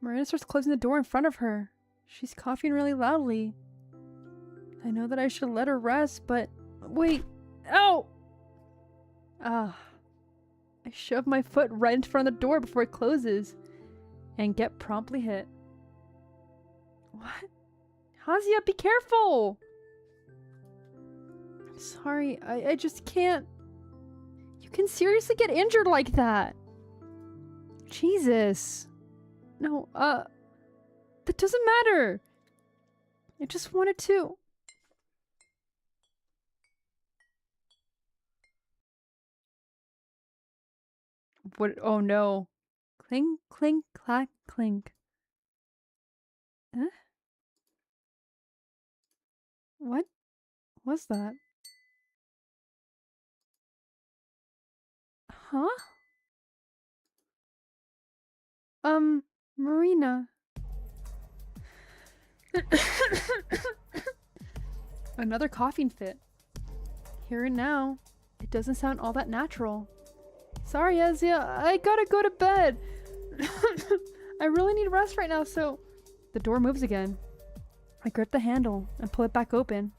Marina starts closing the door in front of her. She's coughing really loudly. I know that I should let her rest, but... Wait. Ow! I shove my foot right in front of the door before it closes. And get promptly hit. What? Asya, be careful! I'm sorry, I just can't... You can seriously get injured like that! Jesus! No, that doesn't matter! I just wanted to... What? Oh no. Clink, clink, clack, clink. Huh? What was that? Huh? Marina. Another coughing fit. Here and now. It doesn't sound all that natural. Sorry, Asya. I gotta go to bed. I really need rest right now, so... The door moves again. I grip the handle and pull it back open.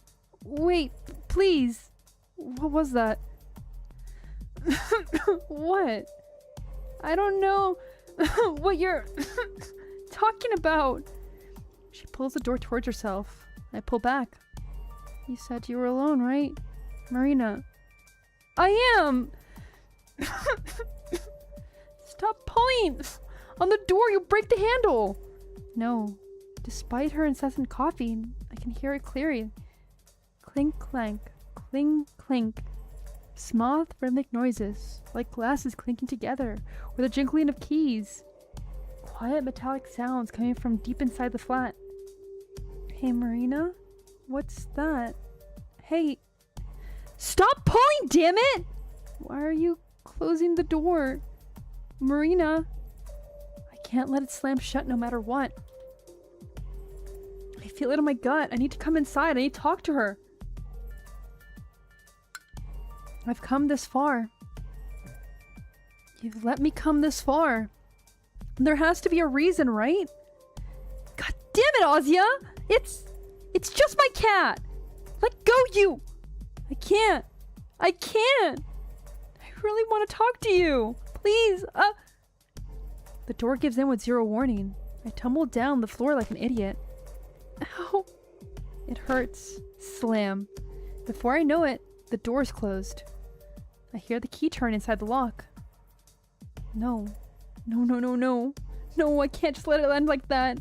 Wait, please. What was that? What? I don't know what you're talking about. She pulls the door towards herself. I pull back. You said you were alone, right? Marina. I am! Stop pulling! On the door, you'll break the handle! No. Despite her incessant coughing, I can hear it clearly. Clink, clank. Cling, clink. Small, rhythmic noises, like glasses clinking together, or the jingling of keys. Quiet metallic sounds coming from deep inside the flat. Hey, Marina? What's that? Hey. Stop pulling, damn it! Why are you closing the door? Marina. I can't let it slam shut no matter what. I feel it in my gut. I need to come inside. I need to talk to her. I've come this far. You've let me come this far. There has to be a reason, right? God damn it, Asya! It's just my cat! Let go, you! I can't! I really want to talk to you! Please! The door gives in with zero warning. I tumble down the floor like an idiot. Ow! It hurts. Slam. Before I know it, the door's closed. I hear the key turn inside the lock. No. No, I can't just let it end like that.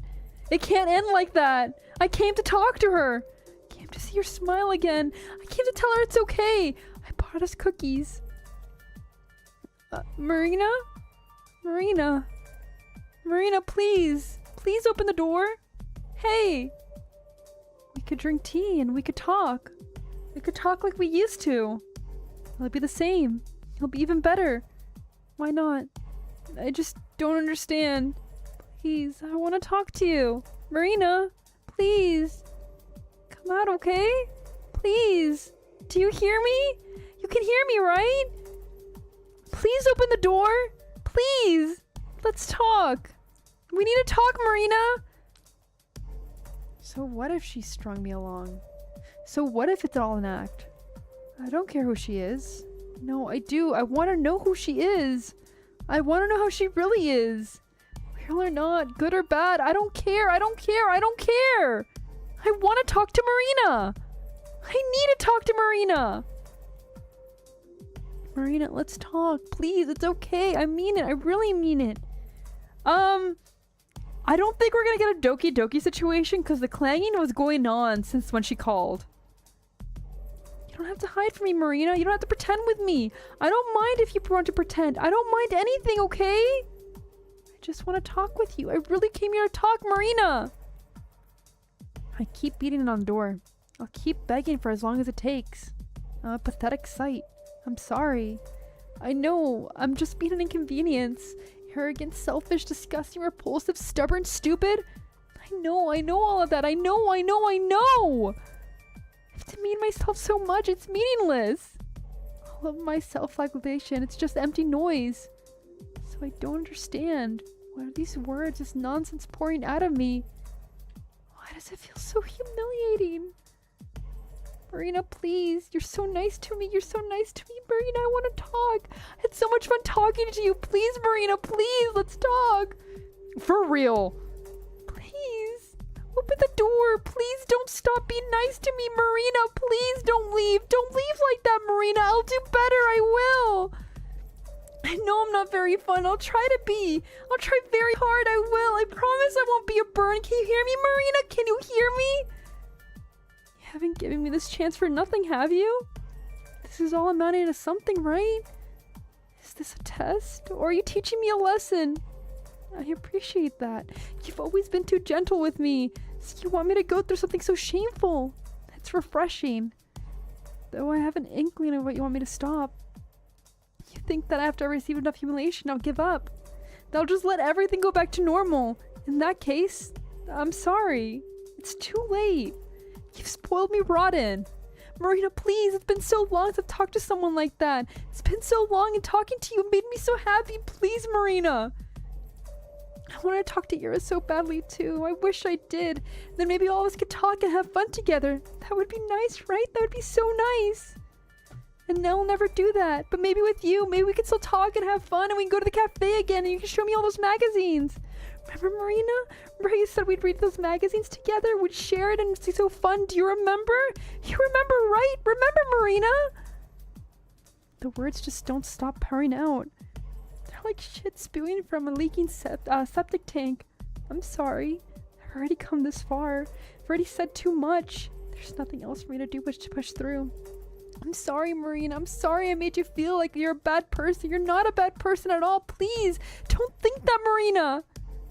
It can't end like that. I came to talk to her. I came to see her smile again. I came to tell her it's okay. I bought us cookies. Marina? Marina, please. Please open the door. Hey. could drink tea and we could talk. We could talk like we used to. It'll be the same. It'll be even better. Why not? I just don't understand. Please, I want to talk to you. Marina, please. Come out, okay? Please. Do you hear me? You can hear me, right? Please open the door. Please. Let's talk. We need to talk, Marina. So what if she strung me along? So what if it's all an act? I don't care who she is. No, I do. I want to know who she is. I want to know how she really is. Real or not, good or bad, I don't care. I don't care. I don't care. I want to talk to Marina. I need to talk to Marina. Marina, let's talk. Please, it's okay. I mean it. I really mean it. I don't think we're gonna get a Doki Doki situation because the clanging was going on since when she called. You don't have to hide from me, Marina. You don't have to pretend with me. I don't mind if you want to pretend. I don't mind anything, okay? I just want to talk with you. I really came here to talk, Marina. I keep beating on the door. I'll keep begging for as long as it takes. A pathetic sight. I'm sorry. I know. I'm just being an inconvenience. Arrogant, selfish, disgusting, repulsive, stubborn, stupid. I know all of that. I know. I have to demean myself so much, it's meaningless. All of my self-flagellation, it's just empty noise. So I don't understand. What are these words, this nonsense pouring out of me? Why does it feel so humiliating? Marina, please. You're so nice to me. You're so nice to me, Marina. I want to talk. I had so much fun talking to you. Please, Marina, please. Let's talk. For real. Please. Open the door. Please don't stop being nice to me, Marina. Please don't leave. Don't leave like that, Marina. I'll do better. I will. I know I'm not very fun. I'll try to be. I'll try very hard. I will. I promise I won't be a burn. Can you hear me, Marina? Can you hear me? You haven't given me this chance for nothing, have you? This is all amounting to something, right? Is this a test? Or are you teaching me a lesson? I appreciate that. You've always been too gentle with me. So you want me to go through something so shameful. It's refreshing. Though I have an inkling of what you want me to stop. You think that after I receive enough humiliation, I'll give up. That I'll just let everything go back to normal. In that case, I'm sorry. It's too late. You've spoiled me rotten. Marina, please, it's been so long since I've talked to someone like that. It's been so long and talking to you made me so happy. Please, Marina. I want to talk to Ira so badly too. I wish I did. Then maybe all of us could talk and have fun together. That would be nice, right? That would be so nice. And now I'll never do that. But maybe with you, maybe we can still talk and have fun and we can go to the cafe again and you can show me all those magazines. Remember, Marina? Remember you said we'd read those magazines together? We'd share it and it'd be so fun. Do you remember? You remember, right? Remember, Marina? The words just don't stop pouring out. They're like shit spewing from a leaking septic tank. I'm sorry. I've already come this far. I've already said too much. There's nothing else for me to do but to push through. I'm sorry, Marina. I'm sorry I made you feel like you're a bad person. You're not a bad person at all. Please, don't think that, Marina.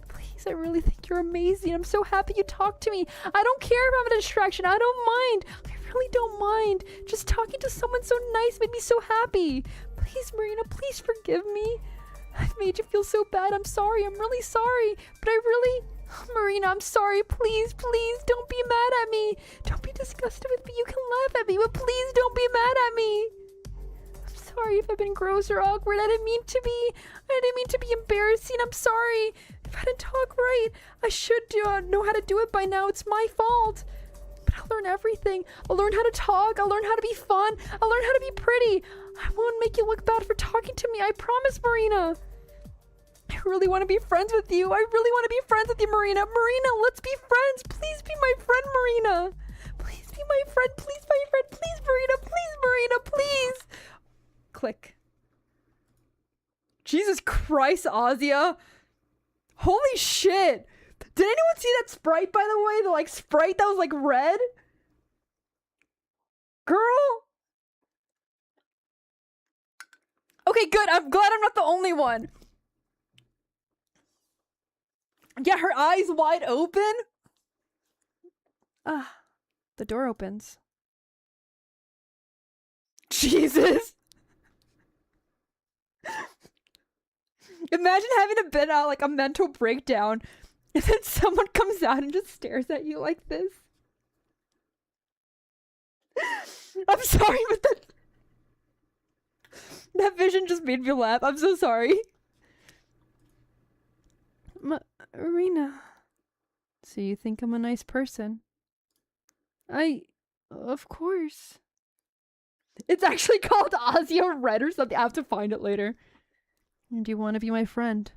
Please, I really think you're amazing. I'm so happy you talked to me. I don't care if I'm a distraction. I don't mind. I really don't mind. Just talking to someone so nice made me so happy. Please, Marina, please forgive me. I've made you feel so bad. I'm sorry. I'm really sorry. But I really... Marina, I'm sorry. Please, please, don't be mad at me. Don't be disgusted with me. You can laugh at me, but please don't be mad at me. I'm sorry if I've been gross or awkward. I didn't mean to be. I didn't mean to be embarrassing. I'm sorry. If I didn't talk right, I should know how to do it by now. It's my fault. But I'll learn everything. I'll learn how to talk. I'll learn how to be fun. I'll learn how to be pretty. I won't make you look bad for talking to me. I promise, Marina. I really want to be friends with you. I really want to be friends with you, Marina. Marina, let's be friends. Please be my friend, Marina. Please be my friend. Please be my friend. Please, Marina. Please, Marina. Please. Click. Jesus Christ, Asya. Holy shit. Did anyone see that sprite, by the way? The, like, sprite that was, like, red? Girl? Okay, good. I'm glad I'm not the only one. Yeah, her eyes wide open. The The door opens. Jesus! Imagine having a bit out like a mental breakdown and then someone comes out and just stares at you like this. I'm sorry, but that vision just made me laugh. I'm so sorry. Marina. So you think I'm a nice person? Of course. It's actually called Asya Red or something. I have to find it later. Do you want to be my friend?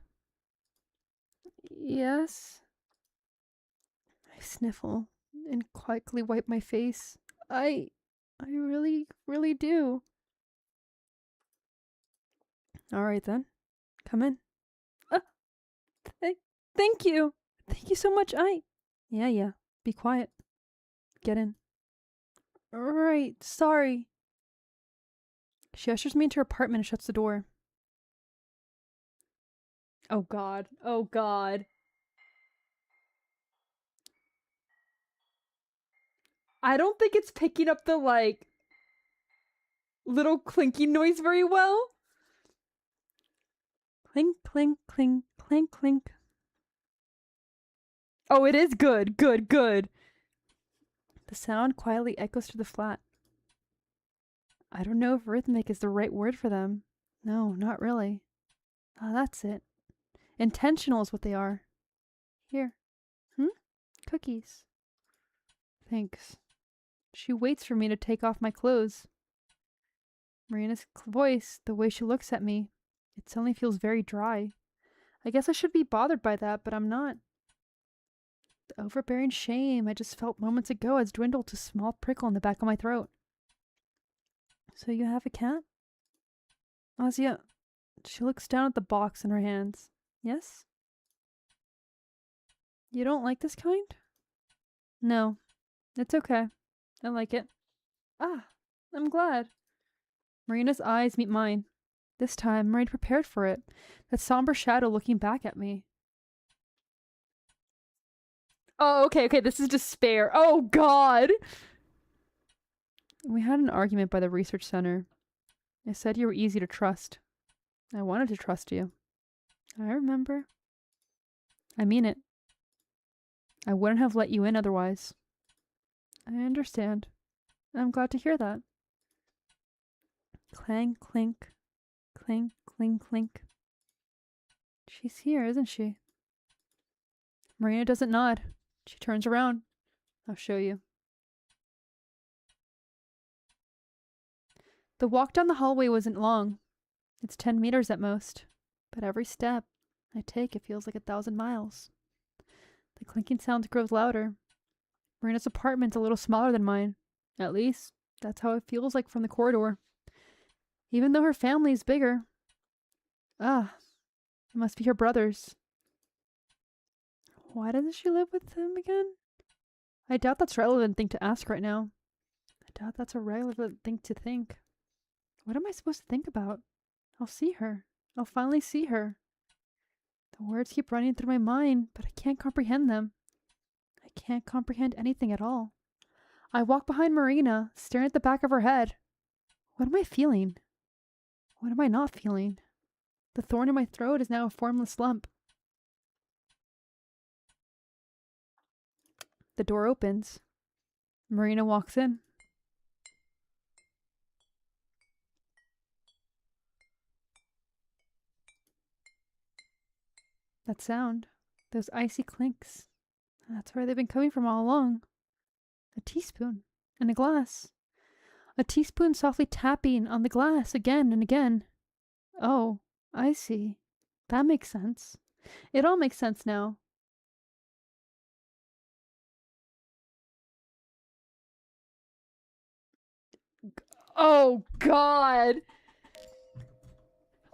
Yes. I sniffle and quietly wipe my face. I really, really do. Alright then. Come in. Thank you. Thank you so much. Yeah. Be quiet. Get in. Right. Sorry. She ushers me into her apartment and shuts the door. Oh God. Oh God. I don't think it's picking up the, like, little clinking noise very well. Clink, clink, clink, clink, clink. Oh, it is good. Good, good. The sound quietly echoes through the flat. I don't know if rhythmic is the right word for them. No, not really. Ah, that's it. Intentional is what they are. Here. Cookies. Thanks. She waits for me to take off my clothes. Marina's voice, the way she looks at me, it suddenly feels very dry. I guess I should be bothered by that, but I'm not. The overbearing shame I just felt moments ago has dwindled to a small prickle in the back of my throat. So you have a cat? Asya, she looks down at the box in her hands. Yes? You don't like this kind? No. It's okay. I like it. Ah, I'm glad. Marina's eyes meet mine. This time, I'm already prepared for it. That somber shadow looking back at me. Oh, okay, this is despair. Oh, God! We had an argument by the research center. I said you were easy to trust. I wanted to trust you. I remember. I mean it. I wouldn't have let you in otherwise. I understand. I'm glad to hear that. Clang, clink. Clink, clink, clink. She's here, isn't she? Marina doesn't nod. She turns around. I'll show you. The walk down the hallway wasn't long. It's 10 meters at most. But every step I take, it feels like 1,000 miles. The clinking sound grows louder. Marina's apartment's a little smaller than mine. At least, that's how it feels like from the corridor. Even though her family is bigger. Ah, it must be her brothers. Why doesn't she live with them again? I doubt that's a relevant thing to ask right now. I doubt that's a relevant thing to think. What am I supposed to think about? I'll see her. I'll finally see her. The words keep running through my mind, but I can't comprehend them. I can't comprehend anything at all. I walk behind Marina, staring at the back of her head. What am I feeling? What am I not feeling? The thorn in my throat is now a formless lump. The door opens. Marina walks in. That sound, those icy clinks, that's where they've been coming from all along. A teaspoon and a glass. A teaspoon softly tapping on the glass again and again. Oh, I see. That makes sense. It all makes sense now. Oh, God.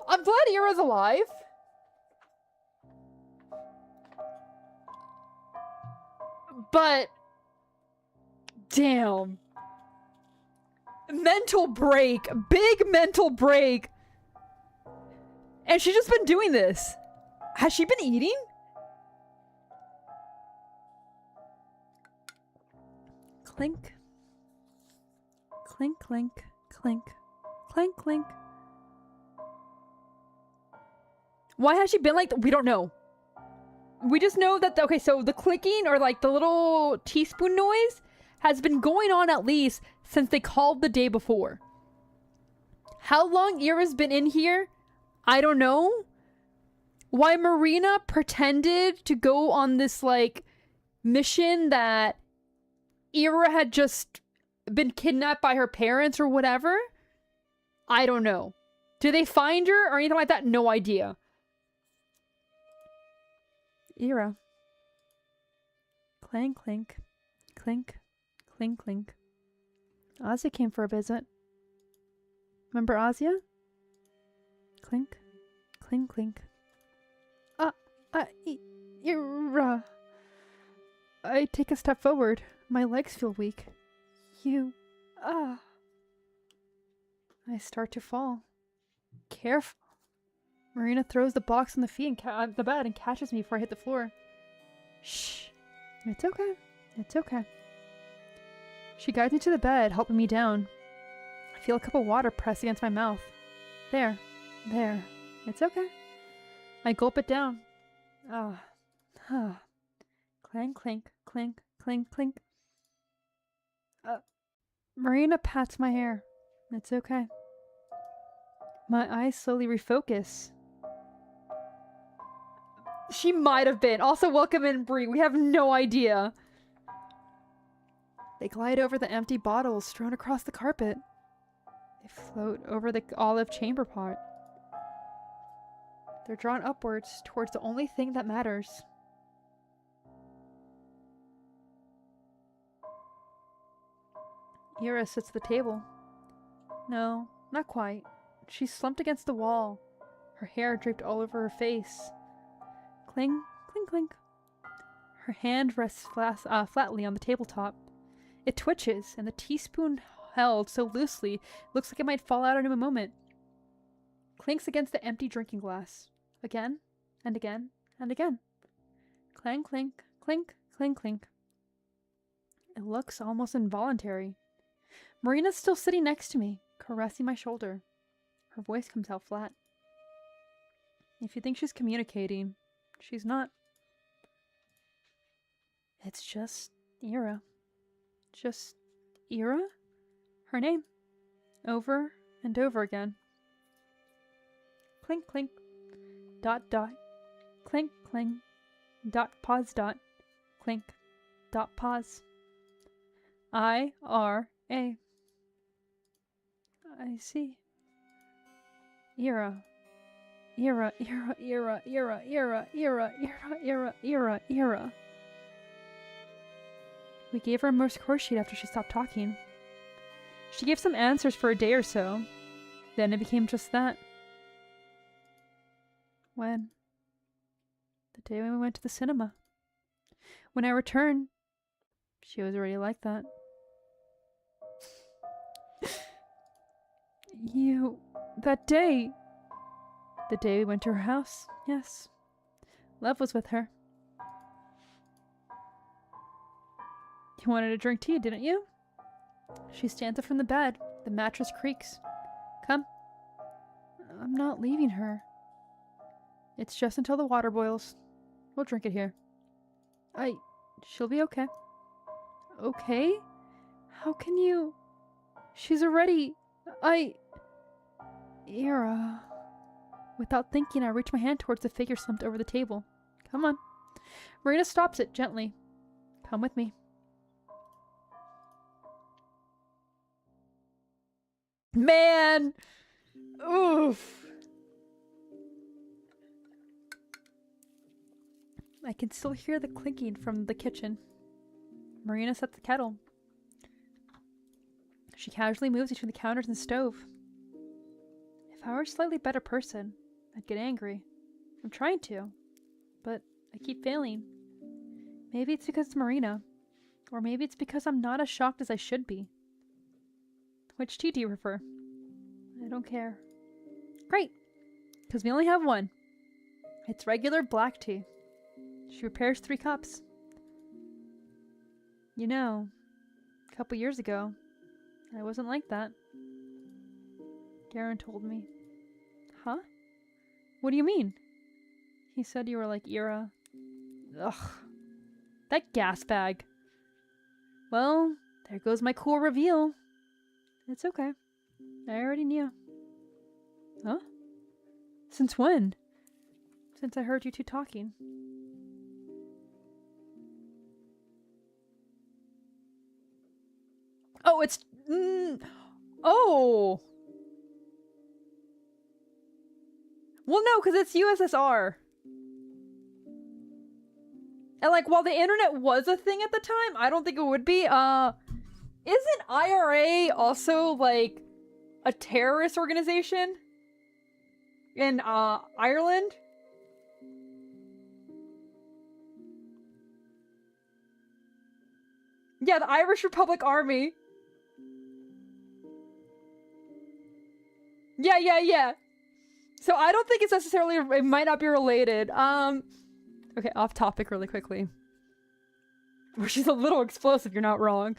I'm glad Ira's alive. But, damn. Mental break. Big mental break. And she's just been doing this. Has she been eating? Clink, Clink, clink, clink, clink, clink. Why has she been like we don't know. We just know that, okay, so the clicking or like the little teaspoon noise has been going on at least since they called the day before. How long Ira's been in here, I don't know. Why Marina pretended to go on this like mission that Ira had just been kidnapped by her parents or whatever, I don't know. Do they find her or anything like that? No idea. Ira. Clank, clink, clink, clink, clink. Asya came for a visit. Remember Asya? Clink, clink, clink. Ira. I take a step forward. My legs feel weak. I start to fall. Careful. Marina throws the box on the feet and the bed and catches me before I hit the floor. Shh. It's okay. It's okay. She guides me to the bed, helping me down. I feel a cup of water pressed against my mouth. There. There. It's okay. I gulp it down. Clank, clink, clink, clink, clink. Marina pats my hair. It's okay. My eyes slowly refocus. She might have been. Also, welcome in, Bree. We have no idea. They glide over the empty bottles strewn across the carpet. They float over the olive chamber pot. They're drawn upwards towards the only thing that matters. Ira sits at the table. No, not quite. She's slumped against the wall, her hair draped all over her face. Cling, clink, clink. Her hand rests flatly on the tabletop. It twitches, and the teaspoon held so loosely looks like it might fall out at any moment. Clinks against the empty drinking glass. Again, and again, and again. Clang, clink, clink, clink, clink. It looks almost involuntary. Marina's still sitting next to me, caressing my shoulder. Her voice comes out flat. If you think she's communicating, she's not. It's just Ira. Just Ira? Her name. Over and over again. Clink, clink. Dot, dot. Clink, clink. Dot, pause, dot. Clink. Dot, pause. I-R-A. I see. Ira. Ira, Ira, Ira, Ira, Ira, Ira, Ira, Ira, Ira, Ira. We gave her a Morse code sheet after she stopped talking. She gave some answers for a day or so. Then it became just that. When? The day when we went to the cinema. When I returned, she was already like that. That day. The day we went to her house, yes. Lev was with her. You wanted a drink tea, didn't you? She stands up from the bed. The mattress creaks. Come. I'm not leaving her. It's just until the water boils. We'll drink it here. She'll be okay. Okay? How can you... She's already... Ira... Without thinking, I reach my hand towards the figure slumped over the table. Come on. Marina stops it gently. Come with me. Man! Oof! I can still hear the clinking from the kitchen. Marina sets the kettle. She casually moves between the counters and stove. If I were a slightly better person, I'd get angry. I'm trying to, but I keep failing. Maybe it's because it's Marina, or maybe it's because I'm not as shocked as I should be. Which tea do you prefer? I don't care. Great, because we only have one. It's regular black tea. She prepares 3 cups. You know, a couple years ago, I wasn't like that. Garen told me. Huh? What do you mean? He said you were like Ira. Ugh. That gas bag. Well, there goes my cool reveal. It's okay. I already knew. Huh? Since when? Since I heard you two talking. Oh, it's... oh! Well, no, because it's USSR. And, like, while the internet was a thing at the time, I don't think it would be. Isn't IRA also, like, a terrorist organization? In, Ireland? Yeah, the Irish Republic Army. Yeah. So I don't think it's necessarily, it might not be related. Okay, off topic really quickly. Which is a little explosive, you're not wrong.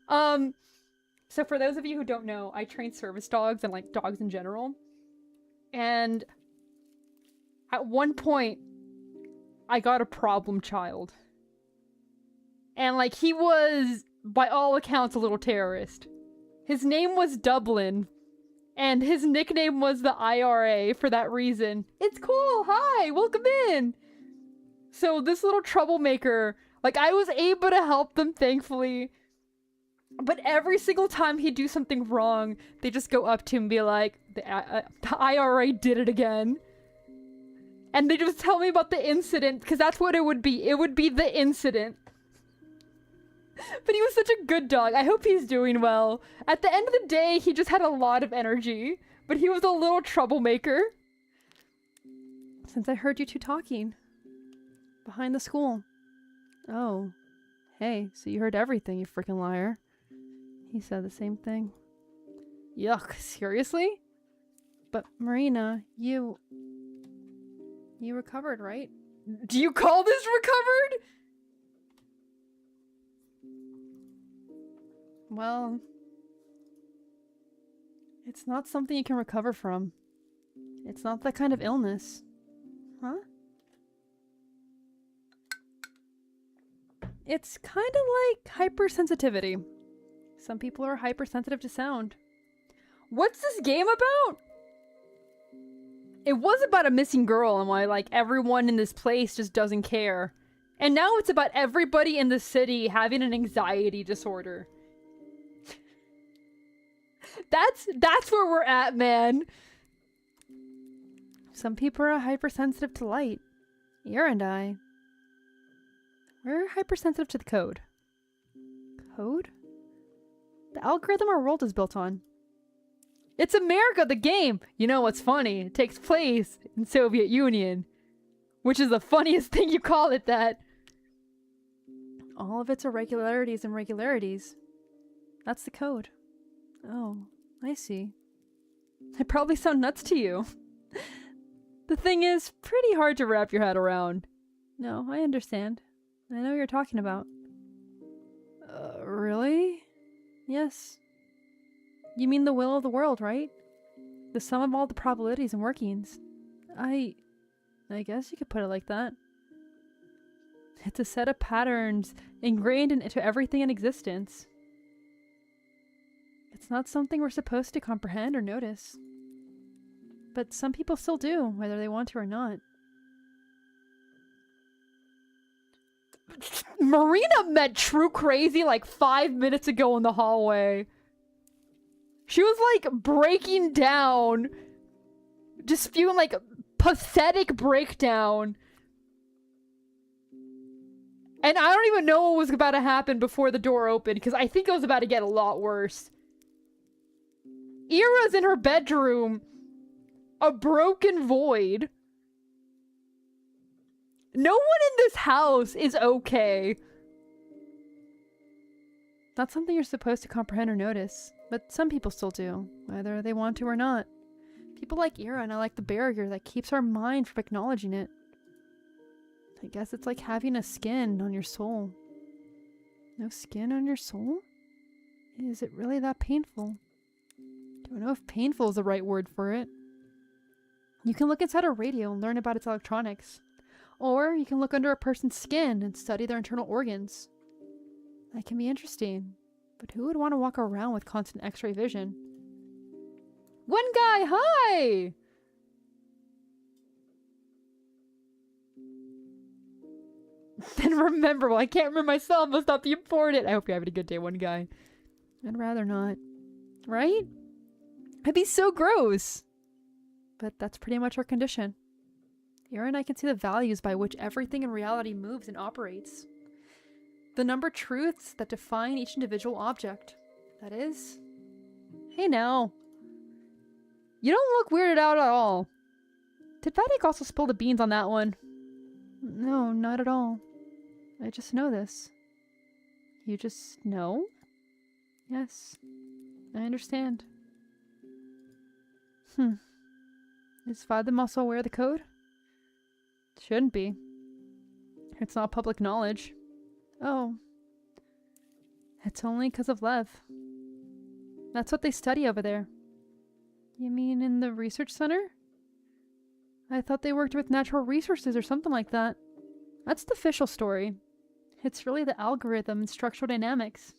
So for those of you who don't know, I train service dogs and like dogs in general. And at one point, I got a problem child. And like he was, by all accounts, a little terrorist. His name was Dublin. And his nickname was the IRA for that reason. It's cool, hi, welcome in! So this little troublemaker, like I was able to help them thankfully, but every single time he'd do something wrong, they just go up to him and be like, the IRA did it again. And they just tell me about the incident, because that's what it would be. It would be the incident. But he was such a good dog. I hope he's doing well. At the end of the day, he just had a lot of energy. But he was a little troublemaker. Since I heard you two talking. Behind the school. Oh. Hey, so you heard everything, you freaking liar. He said the same thing. Yuck, seriously? But Marina, you recovered, right? Do you call this recovered? Well, it's not something you can recover from. It's not that kind of illness. Huh? It's kind of like hypersensitivity. Some people are hypersensitive to sound. What's this game about? It was about a missing girl and why, like, everyone in this place just doesn't care. And now it's about everybody in the city having an anxiety disorder. That's where we're at, man. Some people are hypersensitive to light. Ira and I. We're hypersensitive to the code. Code? The algorithm our world is built on. It's America, the game! You know what's funny? It takes place in Soviet Union. Which is the funniest thing you call it that. All of its irregularities and regularities. That's the code. Oh, I see. I probably sound nuts to you. The thing is, pretty hard to wrap your head around. No, I understand. I know what you're talking about. Really? Yes. You mean the will of the world, right? The sum of all the probabilities and workings. I guess you could put it like that. It's a set of patterns ingrained into everything in existence. It's not something we're supposed to comprehend or notice. But some people still do, whether they want to or not. Marina met True Crazy like 5 minutes ago in the hallway. She was like breaking down, just spewing like pathetic breakdown. And I don't even know what was about to happen before the door opened, because I think it was about to get a lot worse. Ira's in her bedroom, a broken void. No one in this house is okay. Not something you're supposed to comprehend or notice, but some people still do, whether they want to or not. People like Ira and I like the barrier that keeps our mind from acknowledging it. I guess it's like having a skin on your soul. No skin on your soul? Is it really that painful? Don't know if painful is the right word for it. You can look inside a radio and learn about its electronics. Or you can look under a person's skin and study their internal organs. That can be interesting. But who would want to walk around with constant x-ray vision? One guy, hi! Then remember, well, I can't remember myself, must not be important. I hope you're having a good day, one guy. I'd rather not. Right? It'd be so gross. But that's pretty much our condition. Here and I can see the values by which everything in reality moves and operates. The number truths that define each individual object. That is... Hey now. You don't look weirded out at all. Did Vatic also spill the beans on that one? No, not at all. I just know this. You just know? Yes. I understand. Is Vadim also aware of the code? Shouldn't be. It's not public knowledge. Oh. It's only because of Lev. That's what they study over there. You mean in the research center? I thought they worked with natural resources or something like that. That's the official story. It's really the algorithm and structural dynamics.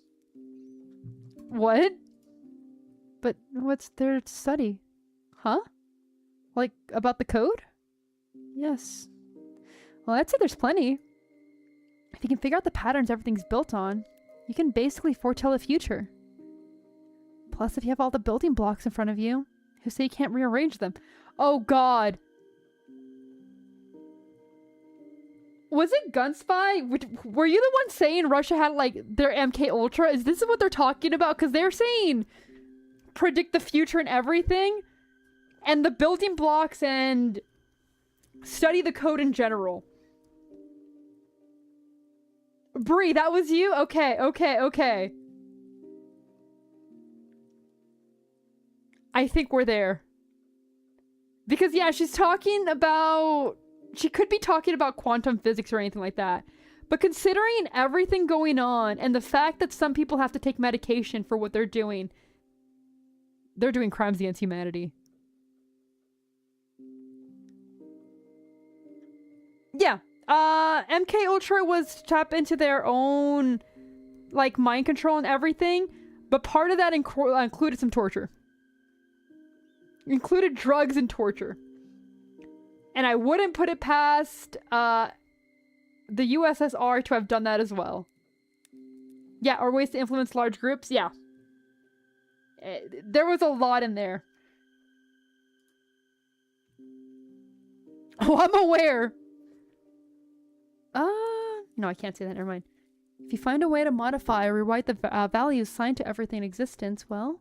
What? But what's there to study? Huh? Like, about the code? Yes. Well, I'd say there's plenty. If you can figure out the patterns everything's built on, you can basically foretell the future. Plus, if you have all the building blocks in front of you, who say you can't rearrange them? Oh god! Was it Gunspy? Were you the one saying Russia had, like, their MK Ultra? Is this what they're talking about? Because they're saying predict the future and everything, and the building blocks and study the code in general. Bree, that was you? Okay, okay, okay. I think we're there. Because, yeah, she's talking about... She could be talking about quantum physics or anything like that. But considering everything going on and the fact that some people have to take medication for what they're doing crimes against humanity. Yeah. MK Ultra was to tap into their own, like, mind control and everything. But part of that included some torture. Included drugs and torture. And I wouldn't put it past the USSR to have done that as well. Yeah, or ways to influence large groups. Yeah. There was a lot in there. Oh, I'm aware. No, I can't say that. Never mind. If you find a way to modify or rewrite the values assigned to everything in existence, well...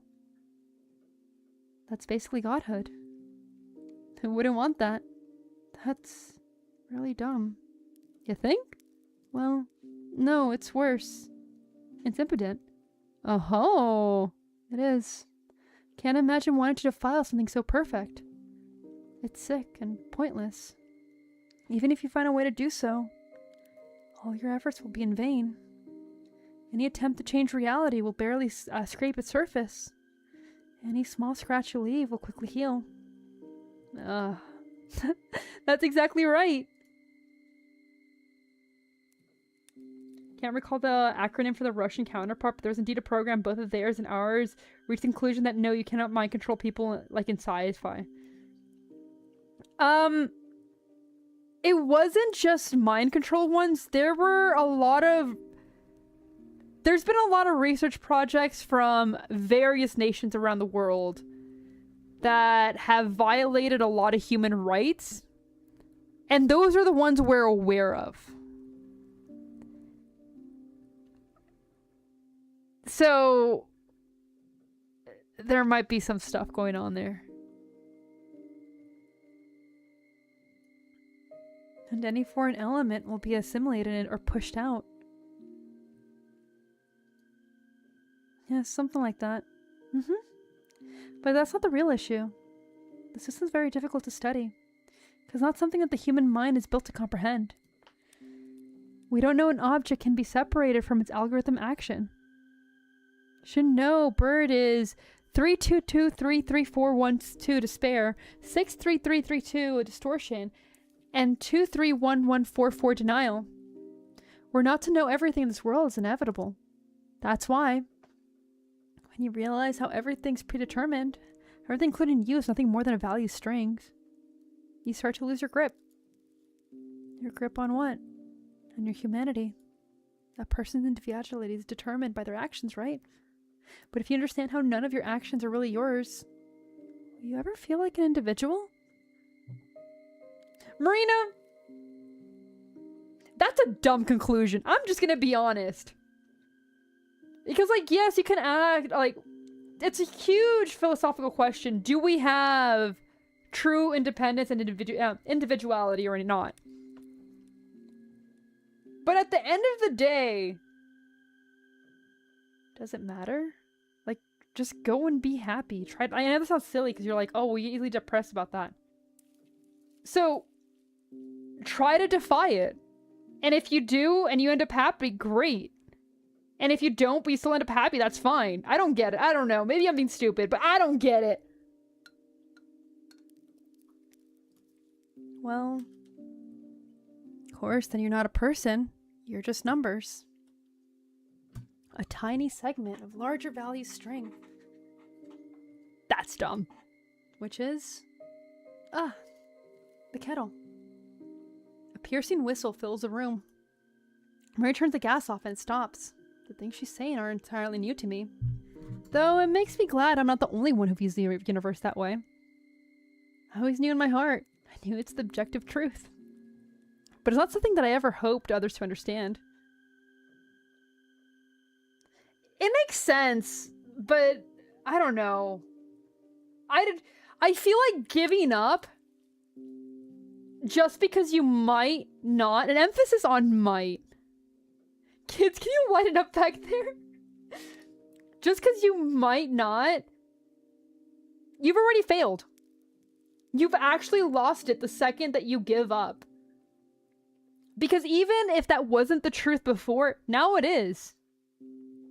That's basically godhood. Who wouldn't want that? That's really dumb. You think? Well, no, it's worse. It's impotent. Oh-ho! It is. Can't imagine wanting to defile something so perfect. It's sick and pointless. Even if you find a way to do so, all your efforts will be in vain. Any attempt to change reality will barely scrape its surface. Any small scratch you leave will quickly heal. That's exactly right. Can't recall the acronym for the Russian counterpart, but there's indeed a program, both of theirs and ours, reached the conclusion that no, you cannot mind control people like in sci-fi. It wasn't just mind control ones. There's been a lot of research projects from various nations around the world that have violated a lot of human rights. And those are the ones we're aware of. So, there might be some stuff going on there. And any foreign element will be assimilated or pushed out. Yeah, something like that. But that's not the real issue. The system's very difficult to study, because not something that the human mind is built to comprehend. We don't know an object can be separated from its algorithm action. Should know. Bird is 3223341 to spare, 63332 a distortion, and 231144 denial. We're not to know everything in this world is inevitable. That's why, when you realize how everything's predetermined, everything including you is nothing more than a value strings, you start to lose your grip. Your grip on what? On your humanity. A person's individuality is determined by their actions, right? But if you understand how none of your actions are really yours, will you ever feel like an individual? Marina! That's a dumb conclusion. I'm just gonna be honest. Because, like, yes, you can act, like, it's a huge philosophical question. Do we have true independence and individuality or not? But at the end of the day, does it matter? Like, just go and be happy. I know this sounds silly because you're like, oh, well, you're easily depressed about that. So, try to defy it. And if you do and you end up happy, great. And if you don't, but you still end up happy, that's fine. I don't get it. I don't know. Maybe I'm being stupid, but I don't get it. Well, of course, then you're not a person. You're just numbers. A tiny segment of larger value string. That's dumb. Which is... the kettle. A piercing whistle fills the room. Mary turns the gas off and stops. The things she's saying are entirely new to me. Though it makes me glad I'm not the only one who views the universe that way. I always knew in my heart. I knew it's the objective truth. But it's not something that I ever hoped others to understand. It makes sense, but I don't know. I feel like giving up just because you might not, an emphasis on might. Kids, can you lighten up back there? Just because you might not, you've already failed. You've actually lost it the second that you give up. Because even if that wasn't the truth before, now it is.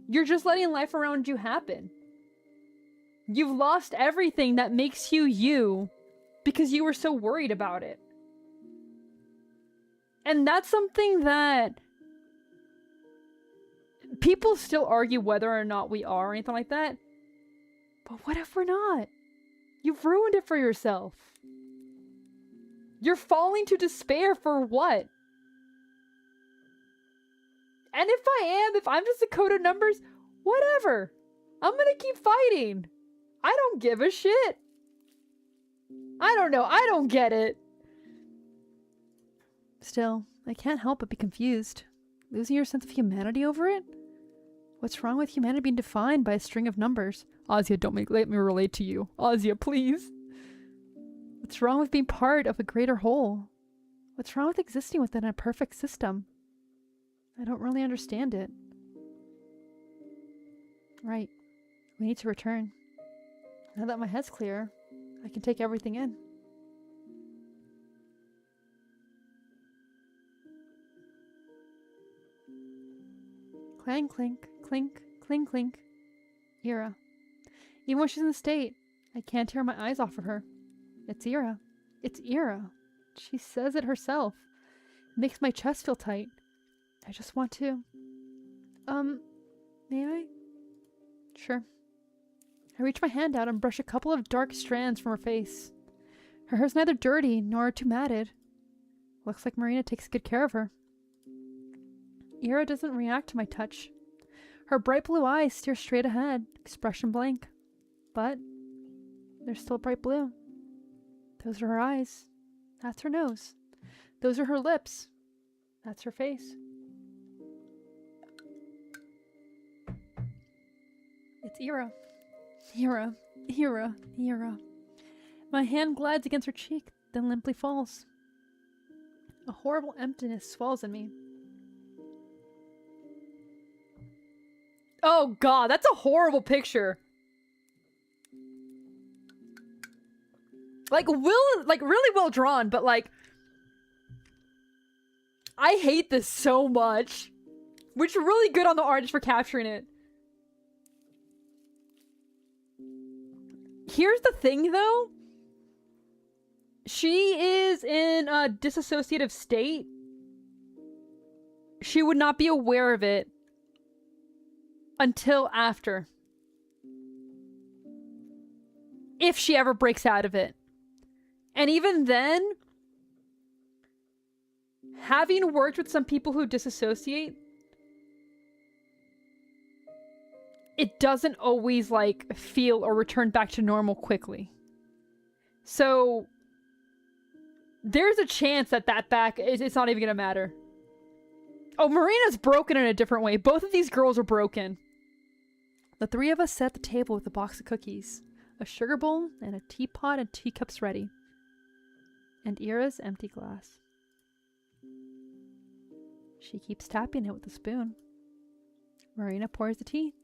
You're just letting life around you happen. You've lost everything that makes you you because you were so worried about it. And that's something that people still argue whether or not we are or anything like that. But what if we're not? You've ruined it for yourself. You're falling to despair for what? And if I'm just a code of numbers, whatever. I'm gonna keep fighting. I don't give a shit. I don't know. I don't get it. Still, I can't help but be confused. Losing your sense of humanity over it? What's wrong with humanity being defined by a string of numbers? Asya, let me relate to you. Asya, please. What's wrong with being part of a greater whole? What's wrong with existing within a perfect system? I don't really understand it. Right. We need to return. Now that my head's clear, I can take everything in. Clang, clink, clink, clink, clink. Ira. Even when she's in the state, I can't tear my eyes off of her. It's Ira. It's Ira. She says it herself. It makes my chest feel tight. I just want to... may I? Sure. I reach my hand out and brush a couple of dark strands from her face. Her hair's neither dirty nor too matted. Looks like Marina takes good care of her. Ira doesn't react to my touch. Her bright blue eyes stare straight ahead, expression blank. But they're still bright blue. Those are her eyes. That's her nose. Those are her lips. That's her face. It's Ira. Ira. Ira. Ira. My hand glides against her cheek, then limply falls. A horrible emptiness swells in me. Oh god, that's a horrible picture. Like, really well drawn, but like... I hate this so much. Which is really good on the artist for capturing it. Here's the thing, though. She is in a dissociative state. She would not be aware of it until after. If she ever breaks out of it. And even then, having worked with some people who disassociate, it doesn't always, like, feel or return back to normal quickly. So, there's a chance that it's not even gonna matter. Oh, Marina's broken in a different way. Both of these girls are broken. The three of us sat at the table with a box of cookies, a sugar bowl, and a teapot and teacups ready. And Ira's empty glass. She keeps tapping it with a spoon. Marina pours the tea.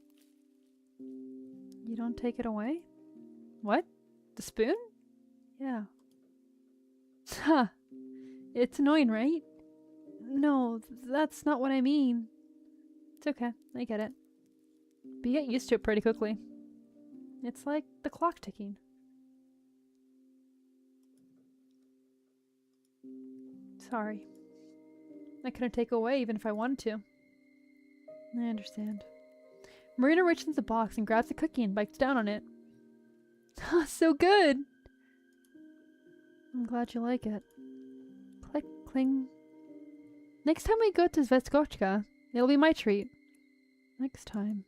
You don't take it away? What? The spoon? Yeah. Huh. It's annoying, right? No, that's not what I mean. It's okay. I get it. But you get used to it pretty quickly. It's like the clock ticking. Sorry. I couldn't take it away even if I wanted to. I understand. Marina reaches into the box and grabs the cookie and bites down on it. So good! I'm glad you like it. Click, cling. Next time we go to Z.A.T.O, it'll be my treat. Next time.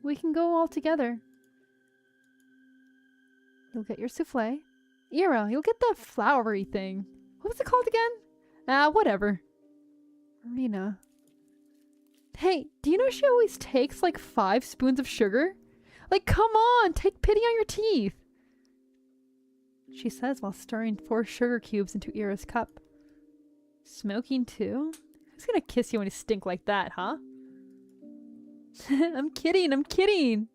We can go all together. You'll get your souffle. Ira, you'll get the flowery thing. What was it called again? Whatever. Marina. Hey, do you know she always takes like 5 spoons of sugar? Like, come on, take pity on your teeth. She says while stirring 4 sugar cubes into Ira's cup. Smoking too? Who's gonna kiss you when you stink like that, huh? I'm kidding.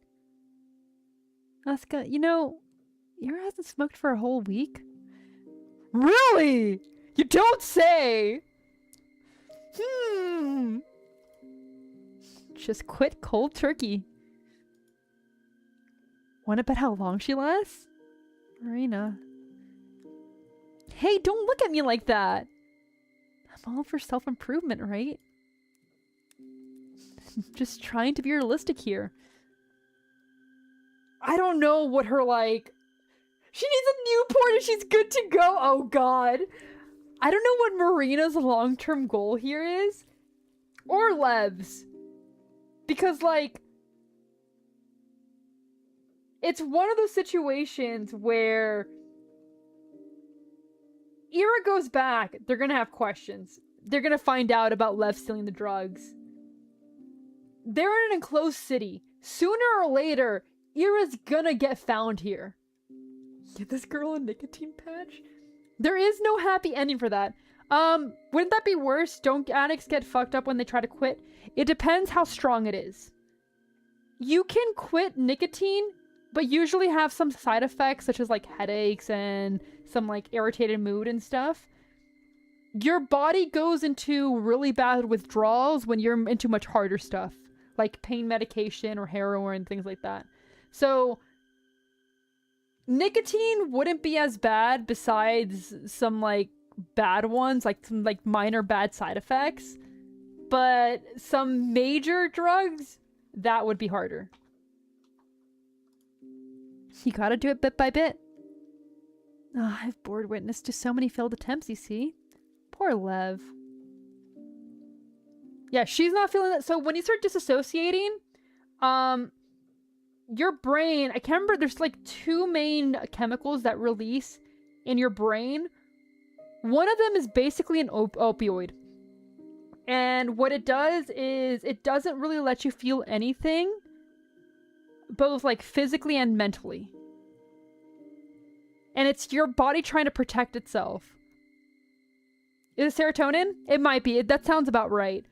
Asuka, you know, Ira hasn't smoked for a whole week. Really? You don't say! Just quit cold turkey. Wanna bet how long she lasts? Marina. Hey, don't look at me like that! I'm all for self-improvement, right? Just trying to be realistic here. I don't know what her, like... She needs a Newport and she's good to go! Oh god! I don't know what Marina's long-term goal here is. Or Lev's. Because, like... It's one of those situations where... Ira goes back, they're gonna have questions. They're gonna find out about Lev stealing the drugs. They're in an enclosed city. Sooner or later, Ira's gonna get found here. Get this girl a nicotine patch? There is no happy ending for that. Wouldn't that be worse? Don't addicts get fucked up when they try to quit? It depends how strong it is. You can quit nicotine, but usually have some side effects such as like headaches and some like irritated mood and stuff. Your body goes into really bad withdrawals when you're into much harder stuff, like pain medication or heroin and things like that. So nicotine wouldn't be as bad besides some like bad ones, like some like minor bad side effects, but some major drugs, that would be harder. You gotta do it bit by bit. Oh, I've bored witness to so many failed attempts, you see. Poor Lev. Yeah, she's not feeling that. So when you start disassociating, your brain, I can't remember, there's like 2 main chemicals that release in your brain. One of them is basically an opioid. And what it does is it doesn't really let you feel anything, both like physically and mentally. And it's your body trying to protect itself. Is it serotonin? It might be. That sounds about right.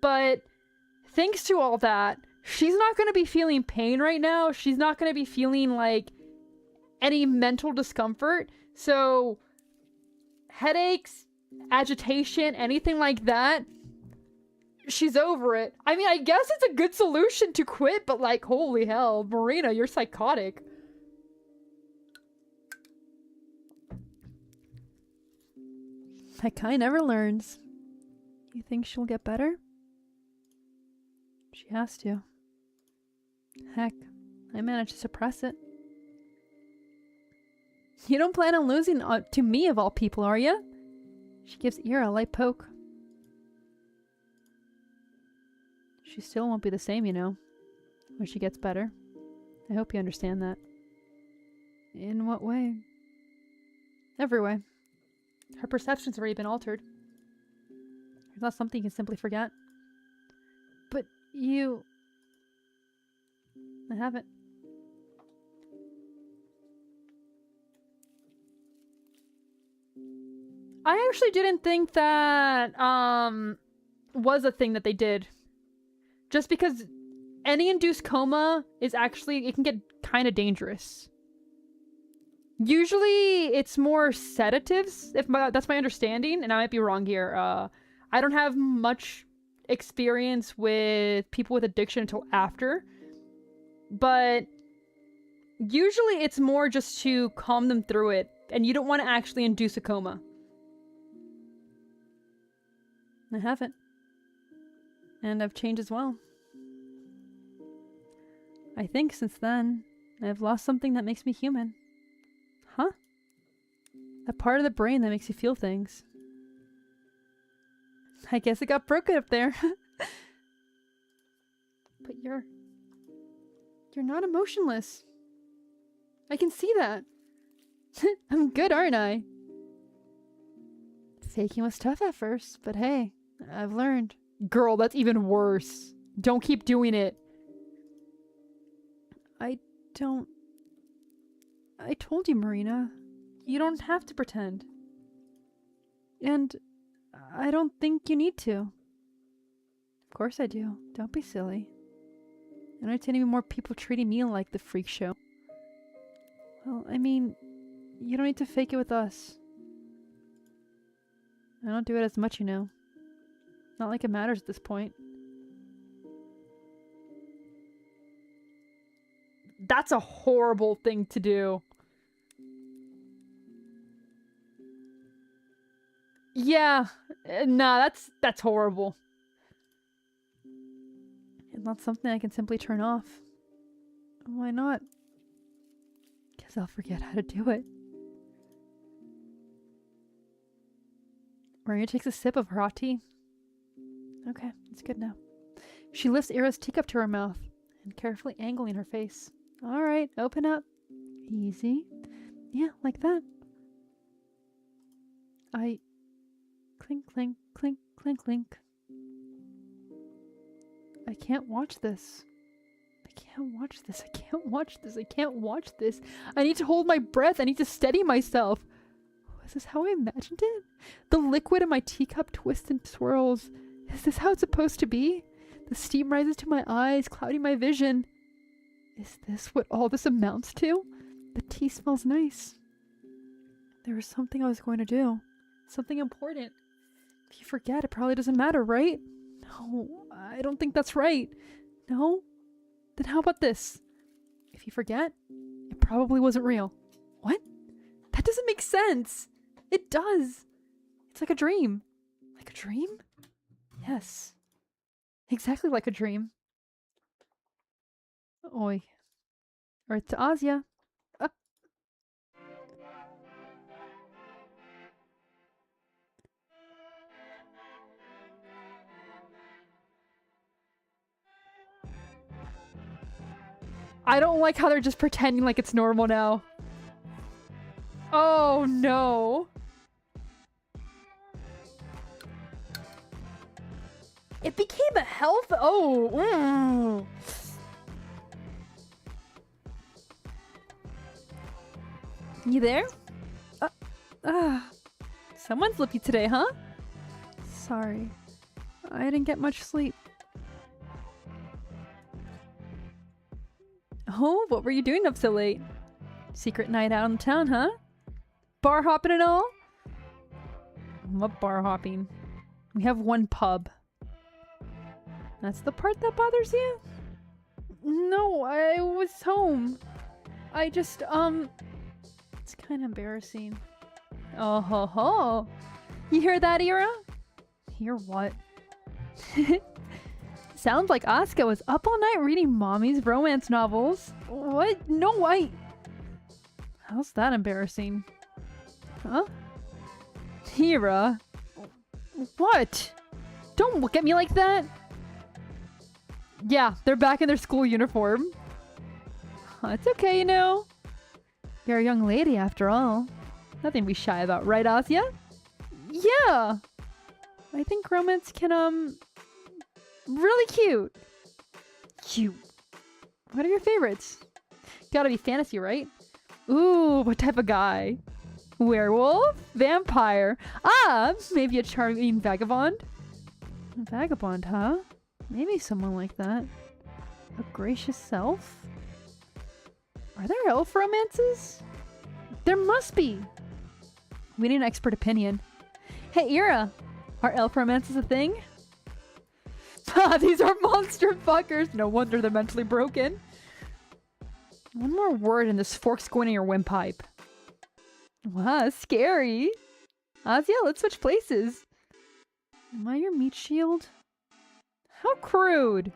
But thanks to all that, she's not going to be feeling pain right now. She's not going to be feeling like any mental discomfort. So headaches, agitation, anything like that, she's over it. I mean, I guess it's a good solution to quit, but like, holy hell, Marina, you're psychotic. That guy never learns. You think she'll get better? She has to. Heck, I managed to suppress it. You don't plan on losing to me of all people, are you? She gives Ira a light poke. She still won't be the same, you know, when she gets better. I hope you understand that. In what way? Every way. Her perception's already been altered. It's not something you can simply forget. But you... I haven't. I actually didn't think that, was a thing that they did. Just because any induced coma is actually, it can get kind of dangerous. Usually it's more sedatives, that's my understanding, and I might be wrong here. I don't have much experience with people with addiction until after, but usually it's more just to calm them through it, and you don't want to actually induce a coma. I haven't. And I've changed as well. I think since then, I've lost something that makes me human. Huh? That part of the brain that makes you feel things. I guess it got broken up there. But you're not emotionless. I can see that. I'm good, aren't I? Faking was tough at first, but hey, I've learned. Girl, that's even worse. Don't keep doing it. I told you, Marina. You don't have to pretend. And I don't think you need to. Of course I do. Don't be silly. I don't need any more people treating me like the freak show. Well, I mean, you don't need to fake it with us. I don't do it as much, you know. Not like it matters at this point. That's a horrible thing to do. Yeah, nah, that's horrible. It's not something I can simply turn off. Why not? Guess I'll forget how to do it. Maria takes a sip of her hot tea. Okay, it's good now. She lifts Ira's teacup to her mouth and carefully angling her face. All right, open up. Easy. Yeah, like that. Clink, clink, clink, clink, clink. I can't watch this. I can't watch this. I can't watch this. I can't watch this. I need to hold my breath. I need to steady myself. Is this how I imagined it? The liquid in my teacup twists and swirls. Is this how it's supposed to be? The steam rises to my eyes, clouding my vision. Is this what all this amounts to? The tea smells nice. There was something I was going to do. Something important. If you forget, it probably doesn't matter, right? No, I don't think that's right. No? Then how about this? If you forget, it probably wasn't real. What? That doesn't make sense. It does. It's like a dream. Like a dream? Yes. Exactly like a dream. Oi. Or to Asya. I don't like how they're just pretending like it's normal now. Oh no. It became a health. Oh. You there? Someone's lippy today, huh? Sorry. I didn't get much sleep. Oh, what were you doing up so late? Secret night out in town, huh? Bar hopping and all? What bar hopping? We have one pub. That's the part that bothers you? No, I was home. I just, it's kind of embarrassing. Oh ho ho. You hear that, Ira? Hear what? Sounds like Asya was up all night reading mommy's romance novels. What? No, How's that embarrassing? Huh? Ira? What? Don't look at me like that! Yeah, they're back in their school uniform. It's okay, you know. You're a young lady after all. Nothing to be shy about, right, Asya? Yeah! I think romance can, really cute. Cute. What are your favorites? Gotta be fantasy, right? Ooh, what type of guy? Werewolf? Vampire? Ah, maybe a charming vagabond? Vagabond, huh? Maybe someone like that. A gracious elf? Are there elf romances? There must be! We need an expert opinion. Hey, Ira! Are elf romances a thing? These are monster fuckers! No wonder they're mentally broken. One more word and this fork's going in your windpipe. Wow, scary. Asya, let's switch places. Am I your meat shield? How crude.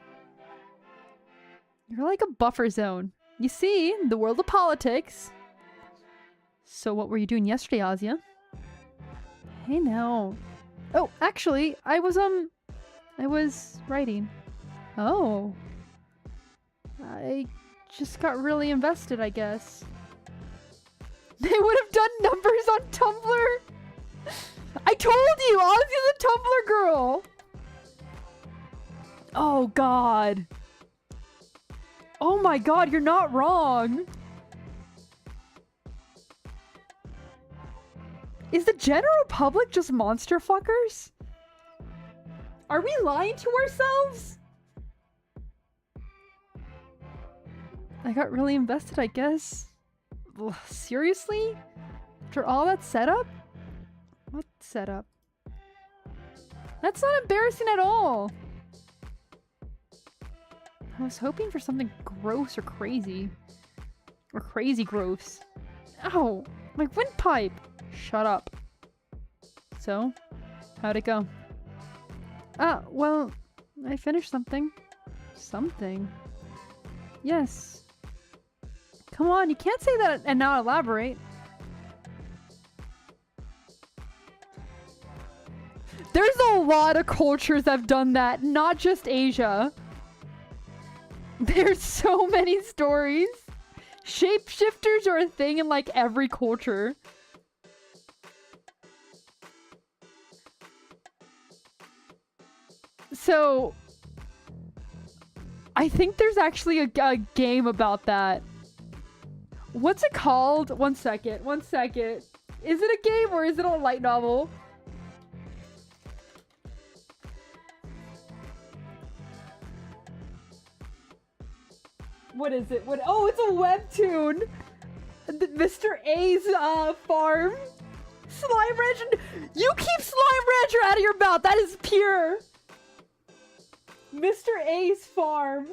You're like a buffer zone. You see, the world of politics. So what were you doing yesterday, Asya? Hey now. Oh, actually, I was writing. Oh. I just got really invested, I guess. They would have done numbers on Tumblr? I told you! Asya's a Tumblr girl! Oh god. Oh my god, you're not wrong! Is the general public just monster fuckers? Are we lying to ourselves? I got really invested, I guess. Ugh, seriously? After all that setup? What setup? That's not embarrassing at all. I was hoping for something gross or crazy. Or crazy gross. Ow! My windpipe! Shut up. So, how'd it go? Well, I finished something. Something? Yes. Come on, you can't say that and not elaborate. There's a lot of cultures that have done that, not just Asia. There's so many stories. Shapeshifters are a thing in like every culture. So, I think there's actually a game about that. What's it called? One second. Is it a game or is it a light novel? What is it? Oh, it's a webtoon! Mr. A's farm. Slime Rancher. You keep Slime Rancher out of your mouth. That is pure. Mr. A's farm.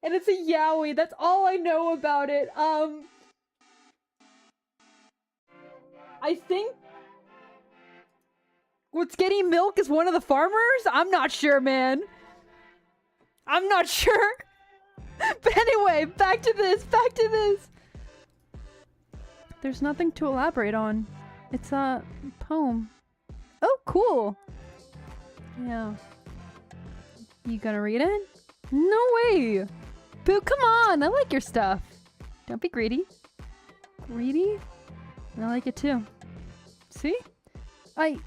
And it's a yaoi. That's all I know about it. I think what's getting milk is one of the farmers? I'm not sure, man. I'm not sure. But anyway, back to this. There's nothing to elaborate on. It's a poem. Oh, cool. Yeah. You gonna read it? No way. Boo, come on. I like your stuff. Don't be greedy. Greedy? I like it too. See? You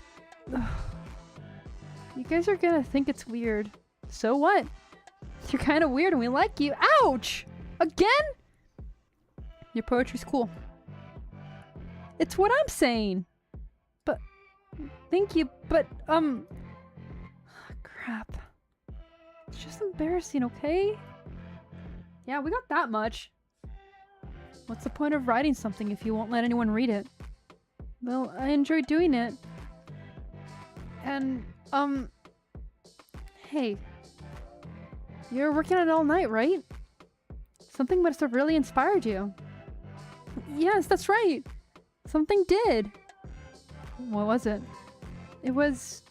guys are gonna think it's weird. So what? You're kind of weird and we like you. Ouch! Again? Your poetry's cool. It's what I'm saying. But, thank you, but, crap. It's just embarrassing, okay? Yeah, we got that much. What's the point of writing something if you won't let anyone read it? Well, I enjoy doing it. And, hey. You were working on it all night, right? Something must have really inspired you. Yes, that's right. Something did. What was it? It was...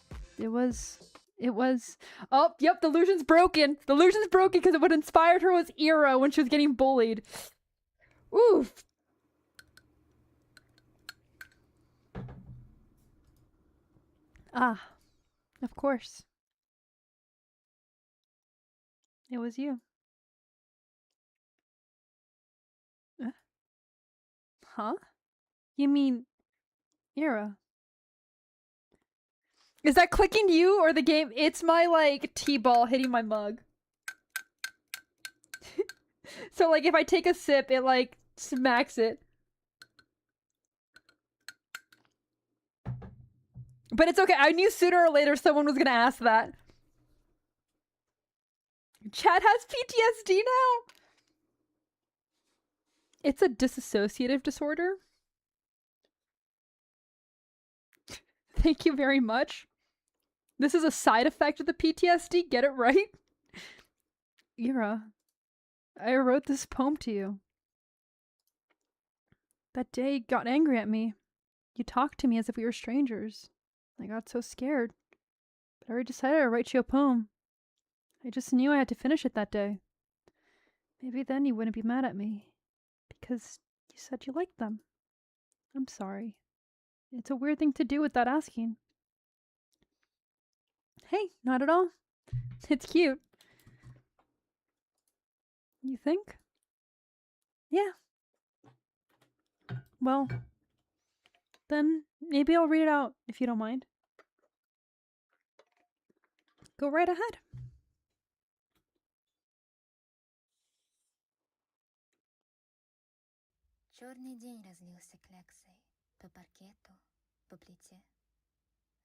Oh, yep, the illusion's broken. The illusion's broken because what inspired her was Ira when she was getting bullied. Oof. Ah, of course. It was you. Huh? You mean Ira? Is that clicking you or the game? It's my, like, T-ball hitting my mug. So, like, if I take a sip, it, like, smacks it. But it's okay. I knew sooner or later someone was gonna ask that. Chad has PTSD now? It's a dissociative disorder. Thank you very much. This is a side effect of the PTSD. Get it right? Ira, I wrote this poem to you. That day you got angry at me. You talked to me as if we were strangers. I got so scared. But I already decided to write you a poem. I just knew I had to finish it that day. Maybe then you wouldn't be mad at me. Because you said you liked them. I'm sorry. It's a weird thing to do without asking. Hey, not at all. It's cute. You think? Yeah. Well, then maybe I'll read it out if you don't mind. Go right ahead. Черный день разлился кляксой по паркету, по плите.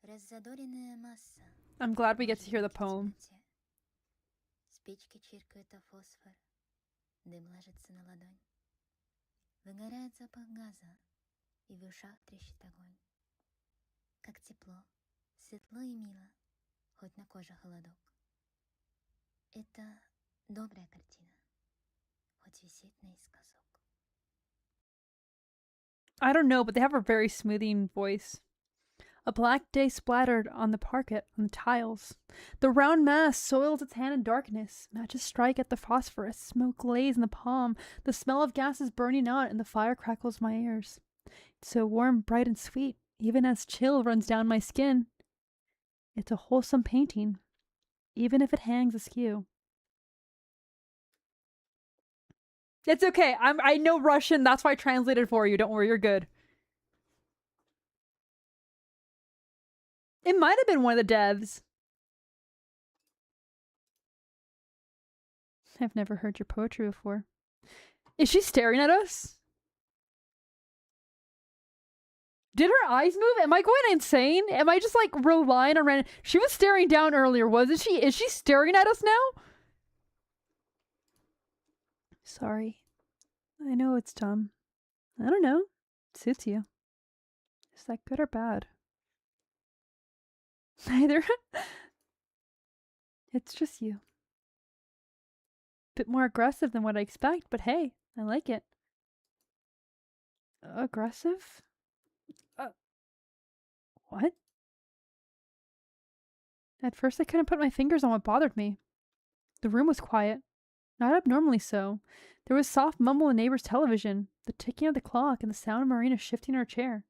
Раззадоренная масса. I'm glad we get to hear the poem. Спички чиркают о фосфор, дым ложится на ладонь. Выгорает запах газа, и в ушах трещит огонь. Как тепло, светло и мило, хоть на коже холодок. Это добрая картина, хоть висит наискосок. I don't know, but they have a very smoothing voice. A black day splattered on the parquet, on the tiles. The round mass soils its hand in darkness. Matches strike at the phosphorus. Smoke glaze in the palm. The smell of gas is burning out, and the fire crackles my ears. It's so warm, bright, and sweet, even as chill runs down my skin. It's a wholesome painting, even if it hangs askew. It's okay. I know Russian. That's why I translated for you. Don't worry, you're good. It might have been one of the devs. I've never heard your poetry before. Is she staring at us? Did her eyes move? Am I going insane? Am I just like relying on random? She was staring down earlier, wasn't she? Is she staring at us now? Sorry. I know it's dumb. I don't know. It suits you. Is that good or bad? Neither. It's just you. Bit more aggressive than what I expect, but hey, I like it. Aggressive? What? At first I couldn't put my fingers on what bothered me. The room was quiet. Not abnormally so. There was soft mumble in neighbor's television, the ticking of the clock, and the sound of Marina shifting her chair.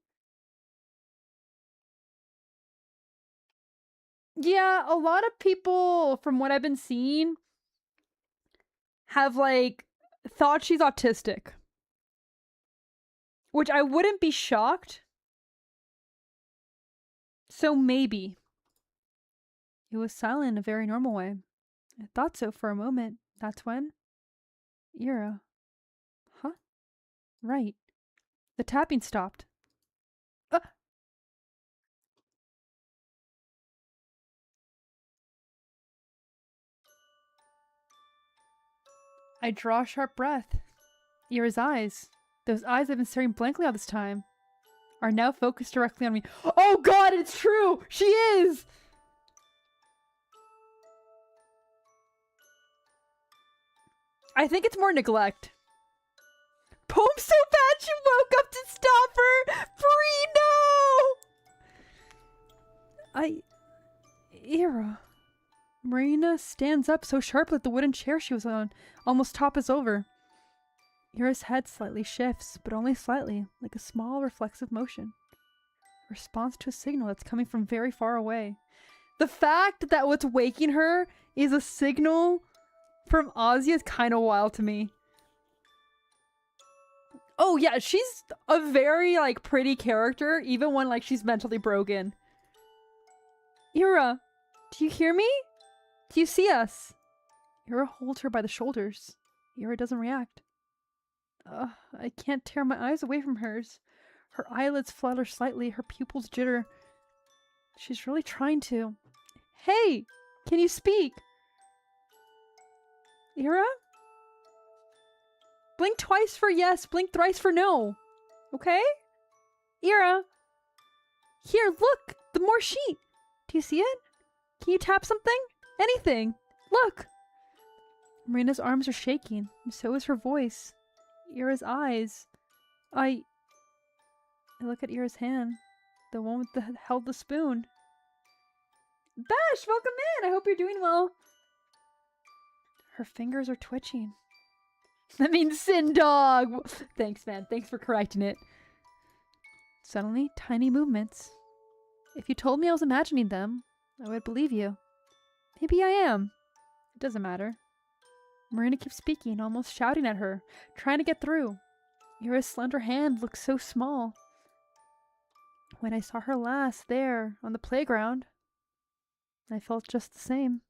Yeah, a lot of people, from what I've been seeing, have, like, thought she's autistic. Which I wouldn't be shocked. So maybe. It was silent in a very normal way. I thought so for a moment. That's when... Ira. Huh? Right. The tapping stopped. I draw a sharp breath. Ira's eyes, those eyes I've been staring blankly all this time, are now focused directly on me. Oh god, it's true! She is! I think it's more neglect. Poem so bad she woke up to stop her! Bree, no! Ira. Marina stands up so sharply that the wooden chair she was on almost topples over. Ira's head slightly shifts, but only slightly, like a small reflexive motion. A response to a signal that's coming from very far away. The fact that what's waking her is a signal from Asya is kind of wild to me. Oh yeah, she's a very like pretty character, even when like she's mentally broken. Ira, do you hear me? Do you see us? Ira holds her by the shoulders. Ira doesn't react. I can't tear my eyes away from hers. Her eyelids flutter slightly, her pupils jitter. She's really trying to. Hey! Can you speak? Ira? Blink twice for yes, blink thrice for no. Okay? Ira? Here, look! The more sheet! Do you see it? Can you tap something? Anything! Look! Marina's arms are shaking, and so is her voice. Ira's eyes. I look at Ira's hand. The one that held the spoon. Bash, welcome in! I hope you're doing well. Her fingers are twitching. That means sin dog! Thanks, man. Thanks for correcting it. Suddenly, tiny movements. If you told me I was imagining them, I would believe you. Maybe I am. It doesn't matter. Marina keeps speaking, almost shouting at her, trying to get through. Ira's slender hand looks so small. When I saw her last there, on the playground, I felt just the same.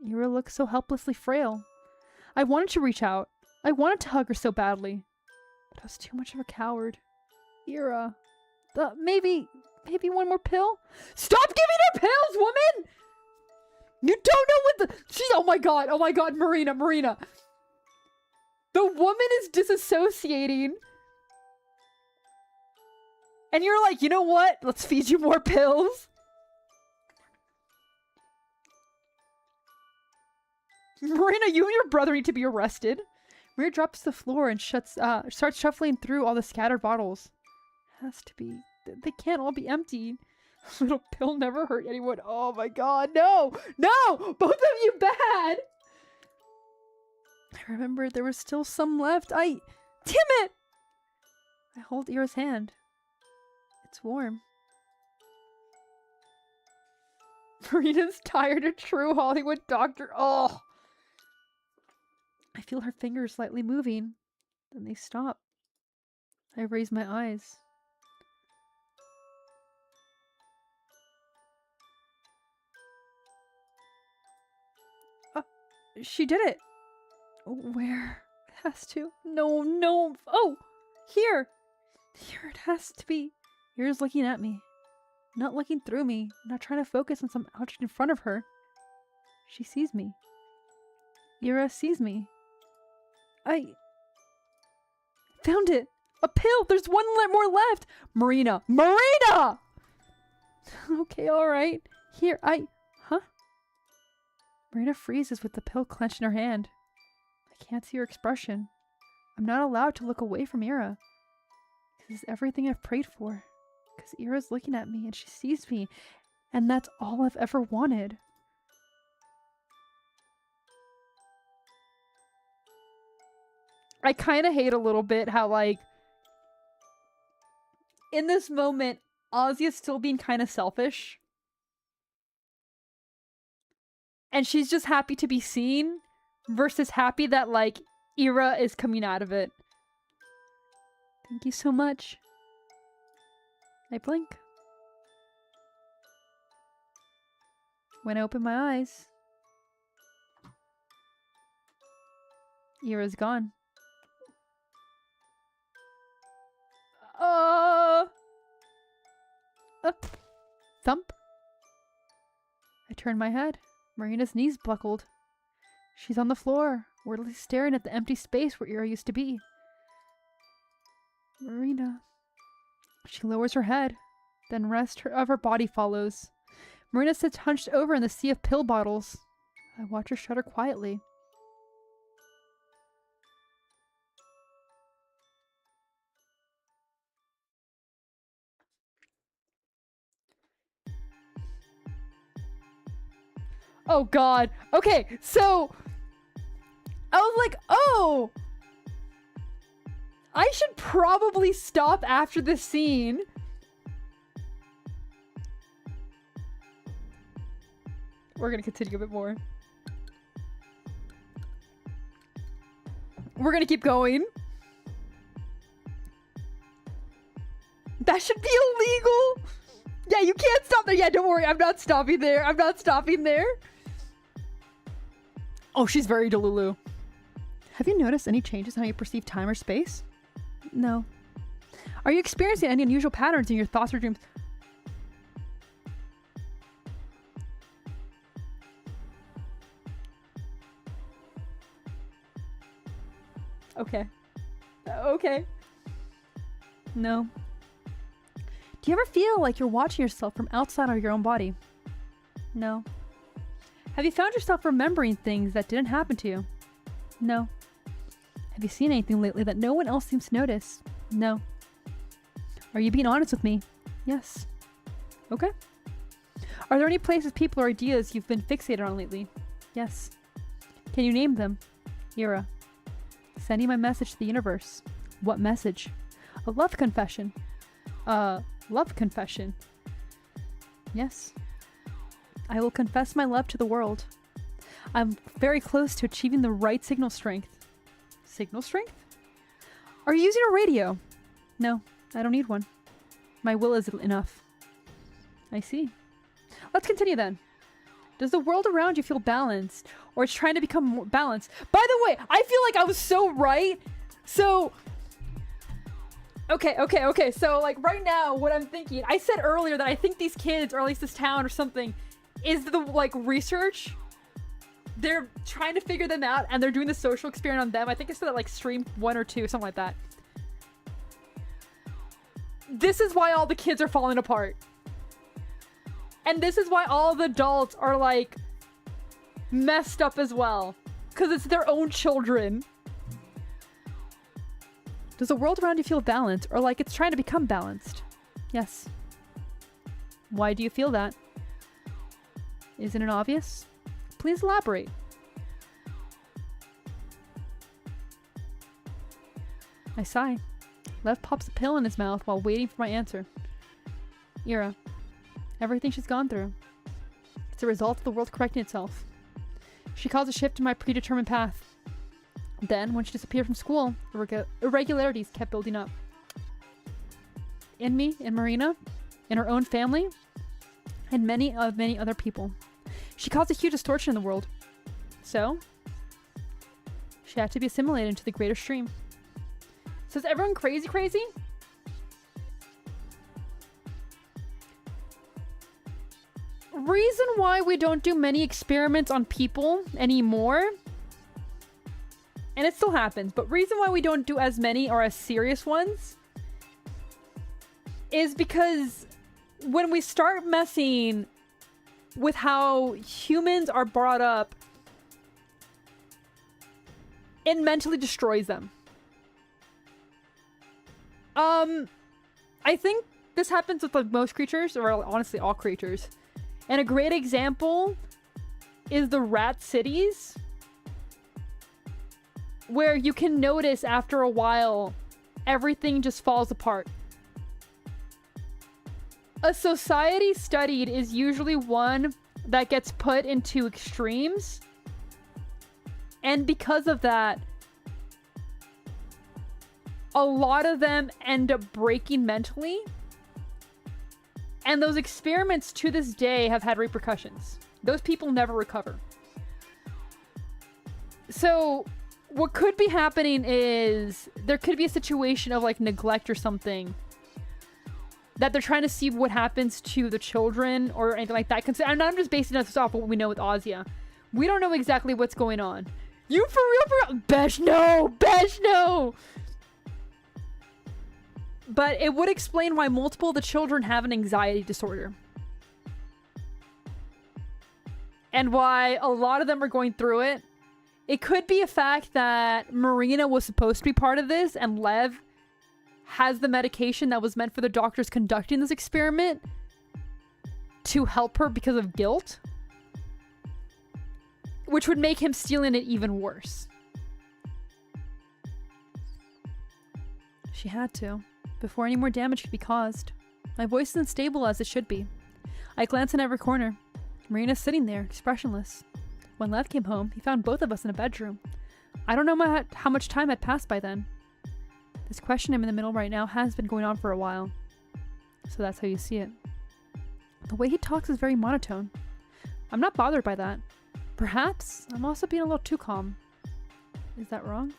Ira looks so helplessly frail. I wanted to reach out. I wanted to hug her so badly. But I was too much of a coward. Ira. Maybe one more pill? Stop giving her pills, woman! You don't know what she's, oh my god, Marina. The woman is disassociating. And you're like, you know what? Let's feed you more pills. Marina, you and your brother need to be arrested. Marina drops to the floor and starts shuffling through all the scattered bottles. Has to be. They can't all be empty. A little pill never hurt anyone. Oh my god, no! No! Both of you bad! I remember there was still some left. Damn it! I hold Ira's hand. It's warm. Marina's tired, a true Hollywood doctor. Oh! I feel her fingers slightly moving. Then they stop. I raise my eyes. She did it. Where? It has to. No. Oh! Here! Here it has to be. Ira's looking at me. Not looking through me. Not trying to focus on some object in front of her. She sees me. Ira sees me. I found it! A pill! There's one more left! Marina! Okay, alright. Here, huh? Marina freezes with the pill clenched in her hand. I can't see her expression. I'm not allowed to look away from Ira. This is everything I've prayed for. Because Ira's looking at me and she sees me. And that's all I've ever wanted. I kind of hate a little bit how, like, in this moment, Asya's still being kind of selfish. And she's just happy to be seen versus happy that, like, Ira is coming out of it. Thank you so much. I blink. When I open my eyes, Ira's gone. Thump. I turn my head. Marina's knees buckled. She's on the floor, wordlessly staring at the empty space where Ira used to be. Marina. She lowers her head, then the rest of her body follows. Marina sits hunched over in the sea of pill bottles. I watch her shudder quietly. Oh god. Okay, so I was like, oh, I should probably stop after this scene. We're gonna continue a bit more. We're gonna keep going. That should be illegal. Yeah, you can't stop there. Yeah, don't worry. I'm not stopping there. I'm not stopping there. Oh, she's very Delulu. Have you noticed any changes in how you perceive time or space? No. Are you experiencing any unusual patterns in your thoughts or dreams? Okay. Okay. No. Do you ever feel like you're watching yourself from outside of your own body? No. Have you found yourself remembering things that didn't happen to you? No. Have you seen anything lately that no one else seems to notice? No. Are you being honest with me? Yes. Okay. Are there any places, people, or ideas you've been fixated on lately? Yes. Can you name them? Ira. Sending my message to the universe. What message? A love confession. Love confession. Yes. I will confess my love to the world. I'm very close to achieving the right signal strength. Signal strength? Are you using a radio? No, I don't need one. My will is enough. I see. Let's continue then. Does the world around you feel balanced? Or it's trying to become more balanced? By the way, I feel like I was so right. So... Okay. So, like, right now, what I'm thinking... I said earlier that I think these kids, or at least this town or something, is the, like, research. They're trying to figure them out, and they're doing the social experiment on them. I think I said that, like, stream 1 or 2, something like that. This is why all the kids are falling apart. And this is why all the adults are, like, messed up as well. Because it's their own children. Does the world around you feel balanced, or like it's trying to become balanced? Yes. Why do you feel that? Isn't it obvious? Please elaborate. I sigh. Lev pops a pill in his mouth while waiting for my answer. Ira. Everything she's gone through. It's a result of the world correcting itself. She caused a shift in my predetermined path. Then, when she disappeared from school, irregularities kept building up. In me, in Marina, in her own family, and many other people. She caused a huge distortion in the world. So, she had to be assimilated into the greater stream. So is everyone crazy? Reason why we don't do many experiments on people anymore, and it still happens, but reason why we don't do as many or as serious ones is because when we start messing with how humans are brought up, it mentally destroys them. I think this happens with like most creatures, or honestly all creatures. And a great example is the rat cities, where you can notice after a while, everything just falls apart. A society studied is usually one that gets put into extremes. And because of that, a lot of them end up breaking mentally. And those experiments to this day have had repercussions. Those people never recover. So what could be happening is there could be a situation of like neglect or something that they're trying to see what happens to the children or anything like that. And I'm just basing this off of what we know with Asya. We don't know exactly what's going on. You for real? Besh, no! Besh, no! But it would explain why multiple of the children have an anxiety disorder. And why a lot of them are going through it. It could be a fact that Marina was supposed to be part of this, and Lev has the medication that was meant for the doctors conducting this experiment to help her because of guilt. which would make him stealing it even worse. She had to, before any more damage could be caused. My voice isn't stable as it should be. I glance in every corner. Marina's sitting there, expressionless. When Lev came home, he found both of us in a bedroom. I don't know how much time had passed by then. This question I'm in the middle right now has been going on for a while. So that's how you see it. The way he talks is very monotone. I'm not bothered by that. Perhaps I'm also being a little too calm. Is that wrong?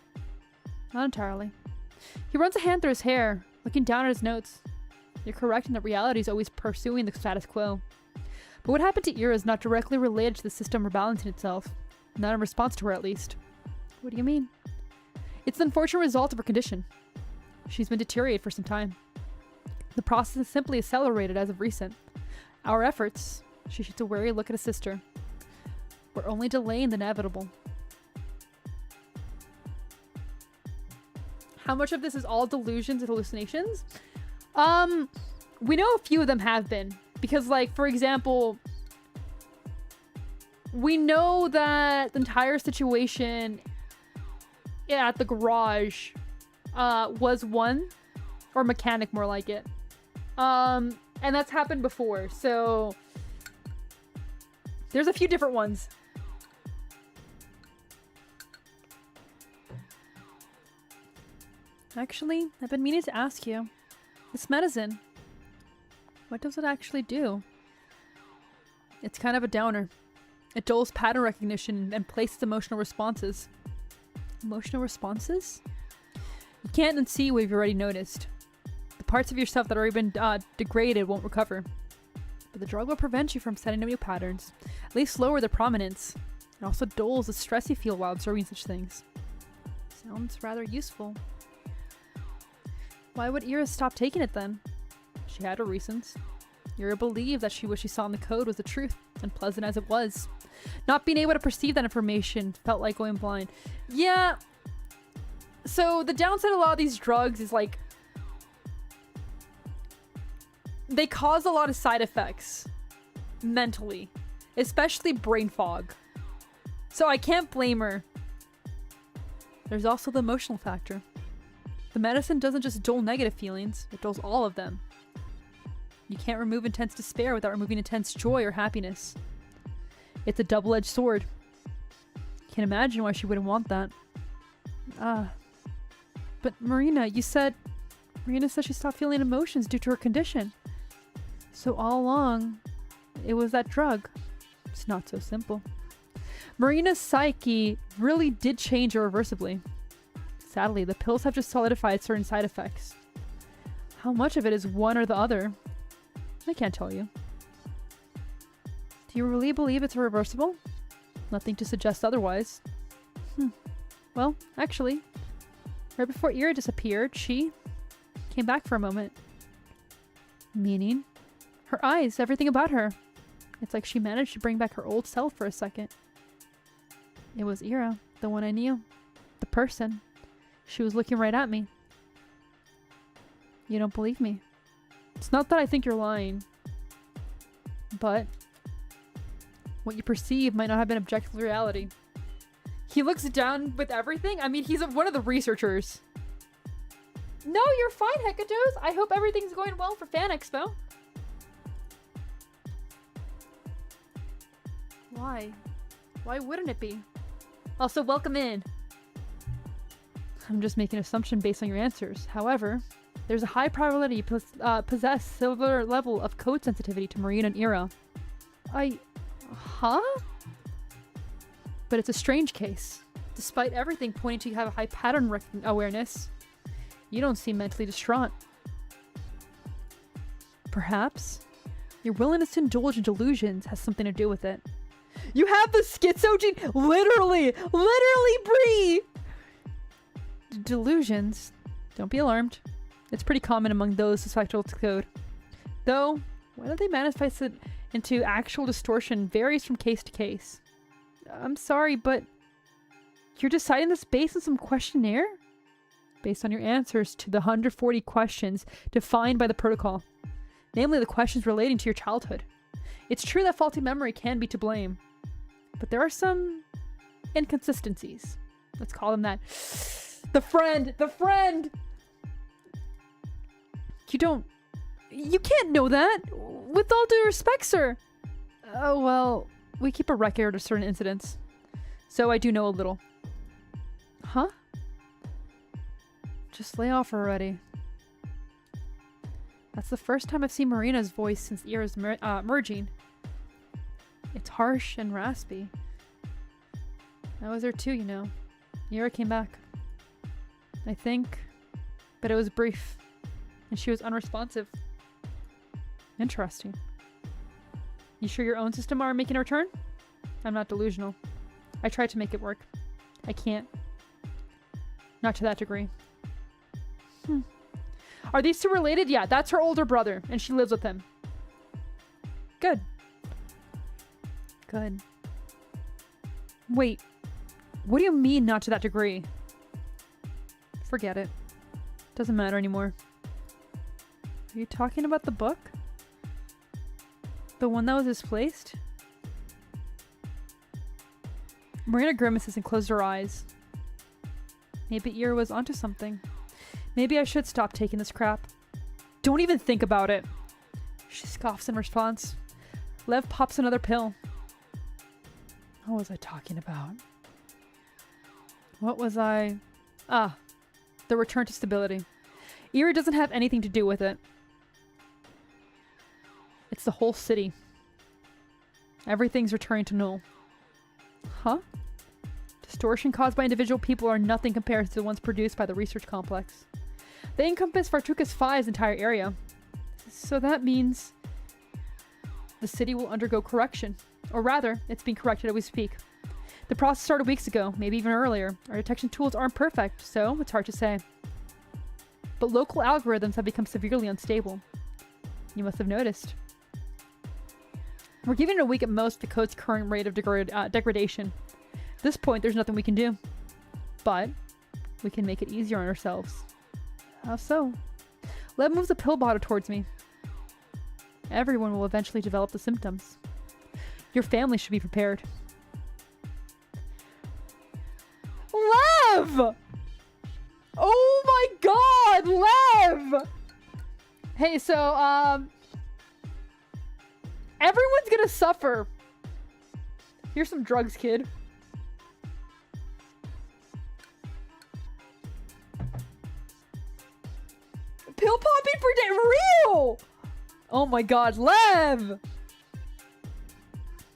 Not entirely. He runs a hand through his hair, looking down at his notes. You're correct in that reality is always pursuing the status quo. But what happened to Ira is not directly related to the system rebalancing itself. Not in response to her, at least. What do you mean? It's the unfortunate result of her condition. She's been deteriorated for some time. The process is simply accelerated as of recent. Our efforts, she shoots a wary look at his sister, we're only delaying the inevitable. How much of this is all delusions and hallucinations? We know a few of them have been. Because, like, for example, we know that the entire situation at the garage was one, or mechanic more like it. And that's happened before, so there's a few different ones. Actually, I've been meaning to ask you. This medicine, what does it actually do? It's kind of a downer. It dulls pattern recognition and places emotional responses. Emotional responses? You can't unsee what you've already noticed. The parts of yourself that have already been degraded won't recover. But the drug will prevent you from setting up new patterns. At least lower their prominence. It also dulls the stress you feel while absorbing such things. Sounds rather useful. Why would Ira stop taking it then? She had her reasons. Ira believed that what she saw in the code was the truth, unpleasant as it was. Not being able to perceive that information felt like going blind. Yeah. So the downside of a lot of these drugs is like they cause a lot of side effects mentally, especially brain fog. So I can't blame her. There's also the emotional factor. The medicine doesn't just dull negative feelings, it dulls all of them. You can't remove intense despair without removing intense joy or happiness. It's a double-edged sword. Can't imagine why she wouldn't want that. But Marina said she stopped feeling emotions due to her condition. So all along, it was that drug. It's not so simple. Marina's psyche really did change irreversibly. Sadly, the pills have just solidified certain side effects. How much of it is one or the other? I can't tell you. Do you really believe it's irreversible? Nothing to suggest otherwise. Well, actually, right before Ira disappeared, she came back for a moment. Meaning? Her eyes, everything about her. It's like she managed to bring back her old self for a second. It was Ira, the one I knew. The person. She was looking right at me. You don't believe me. It's not that I think you're lying. But what you perceive might not have been objective reality. He looks down with everything. I mean, he's one of the researchers. No, you're fine, Hekatos. I hope everything's going well for Fan Expo. Why? Why wouldn't it be? Also, welcome in. I'm just making an assumption based on your answers. However, there's a high probability you possess similar level of code sensitivity to Marina and Ira. Huh? But it's a strange case. Despite everything pointing to you have a high pattern awareness, you don't seem mentally distraught. Perhaps your willingness to indulge in delusions has something to do with it. You have the schizo gene! Literally, Bree! Delusions. Don't be alarmed. It's pretty common among those susceptible to code. Though, whether they manifest it into actual distortion varies from case to case. I'm sorry, but you're deciding this based on some questionnaire? Based on your answers to the 140 questions defined by the protocol. Namely, the questions relating to your childhood. It's true that faulty memory can be to blame. But there are some inconsistencies. Let's call them that. The friend! The friend! You can't know that! With all due respect, sir! Oh, well, we keep a record of certain incidents. So I do know a little. Huh? Just lay off already. That's the first time I've seen Marina's voice since the era's merging. It's harsh and raspy. I was there too, you know. Ira came back. I think. But it was brief. And she was unresponsive. Interesting. You sure your own system aren't making a return? I'm not delusional. I tried to make it work. I can't. Not to that degree. Are these two related? Yeah, that's her older brother, and she lives with him. Good. Good. Wait. What do you mean, not to that degree? Forget it. Doesn't matter anymore. Are you talking about the book? The one that was displaced? Marina grimaces and closed her eyes. Maybe Ira was onto something. Maybe I should stop taking this crap. Don't even think about it. She scoffs in response. Lev pops another pill. What was I talking about? What was I... Ah. The return to stability. Ira doesn't have anything to do with it. It's the whole city. Everything's returning to null. Huh? Distortion caused by individual people are nothing compared to the ones produced by the research complex. They encompass Vartukas 5's entire area. So that means the city will undergo correction. Or rather, it's being corrected as we speak. The process started weeks ago, maybe even earlier. Our detection tools aren't perfect, so it's hard to say. But local algorithms have become severely unstable. You must have noticed. We're giving it a week at most the code's current rate of degradation. At this point, there's nothing we can do. But we can make it easier on ourselves. How so? Lev moves a pill bottle towards me. Everyone will eventually develop the symptoms. Your family should be prepared. Lev! Oh my god, Lev! Hey, so, everyone's gonna suffer. Here's some drugs, kid. Pill popping for day real! Oh my god, Lev!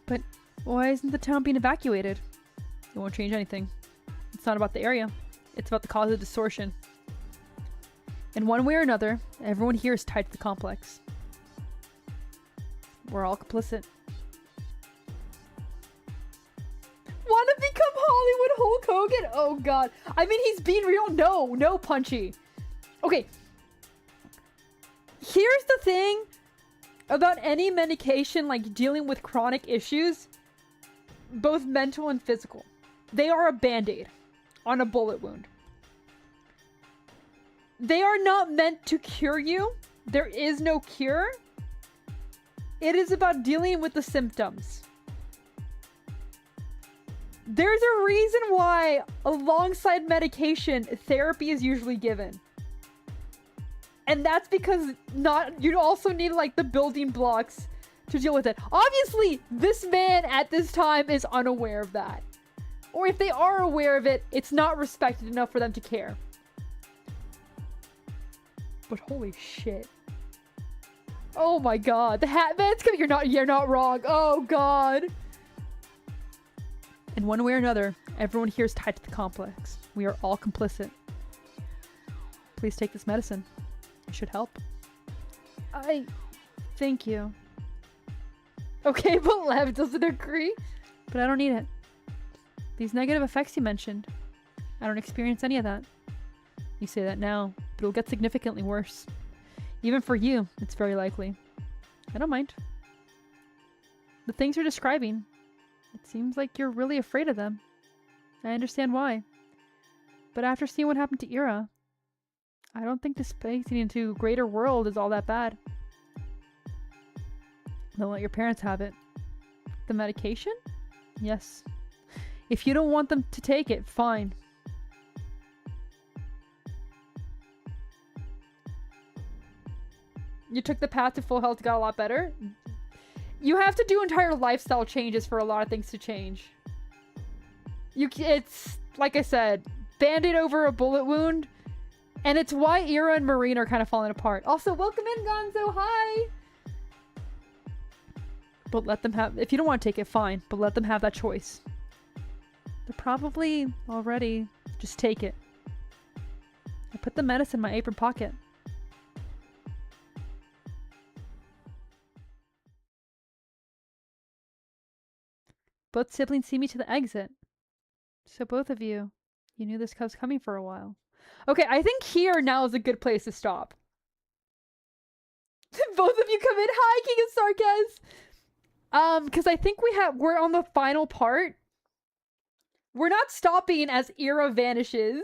But why isn't the town being evacuated? It won't change anything. It's not about the area. It's about the cause of distortion. In one way or another, everyone here is tied to the complex. We're all complicit. Wanna become Hollywood Hulk Hogan? Oh god. I mean, he's being real. No, Punchy. Okay. Here's the thing about any medication, like dealing with chronic issues, both mental and physical. They are a band-aid on a bullet wound. They are not meant to cure you. There is no cure. It is about dealing with the symptoms. There's a reason why alongside medication, therapy is usually given. And that's because you also need like the building blocks to deal with it. Obviously, this man at this time is unaware of that. Or if they are aware of it, it's not respected enough for them to care. But holy shit. Oh my god. The hat man's coming. You're not wrong. Oh god. In one way or another, everyone here is tied to the complex. We are all complicit. Please take this medicine. It should help. Thank you. Okay, but Lev doesn't agree. But I don't need it. These negative effects you mentioned, I don't experience any of that. You say that now, but it'll get significantly worse. Even for you, it's very likely. I don't mind. The things you're describing, it seems like you're really afraid of them. I understand why. But after seeing what happened to Ira, I don't think displacing into greater world is all that bad. Don't let your parents have it. The medication? Yes. If you don't want them to take it, fine. You took the path to full health, got a lot better. You have to do entire lifestyle changes for a lot of things to change. It's, like I said, Band-Aid over a bullet wound. And it's why Ira and Marine are kind of falling apart. Also, welcome in, Gonzo. Hi! But let them have... If you don't want to take it, fine. But let them have that choice. They're probably already... Just take it. I put the medicine in my apron pocket. Both siblings see me to the exit. So both of you, you knew this was coming for a while. Okay, I think here now is a good place to stop. Both of you come in. Hi, King of Sarkaz. Because I think we're on the final part. We're not stopping as Ira vanishes.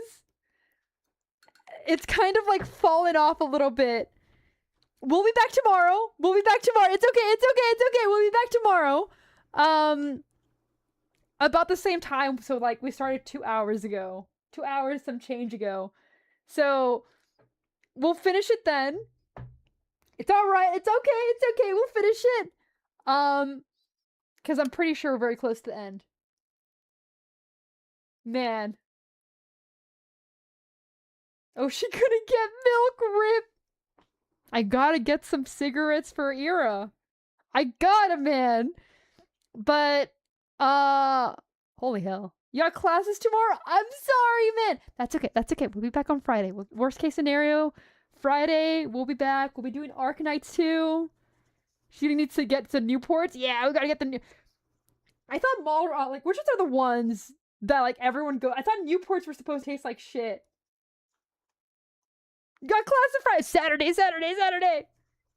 It's kind of like fallen off a little bit. We'll be back tomorrow. We'll be back tomorrow. It's okay. It's okay. It's okay. We'll be back tomorrow. About the same time. So like we started 2 hours ago. 2 hours, some change ago. So we'll finish it then. It's all right. It's okay. It's okay. We'll finish it. Because I'm pretty sure we're very close to the end. Man. Oh, she couldn't get milk, rip. I gotta get some cigarettes for Ira. I gotta, man. But, holy hell. You got classes tomorrow? I'm sorry, man. That's okay. That's okay. We'll be back on Friday. Worst case scenario, Friday, we'll be back. We'll be doing Arkanites too. She needs to get some Newports. Yeah, we gotta get the new... I thought like, which ones are the ones that, like, everyone go... I thought Newports were supposed to taste like shit. You got class on Friday. Saturday, Saturday, Saturday.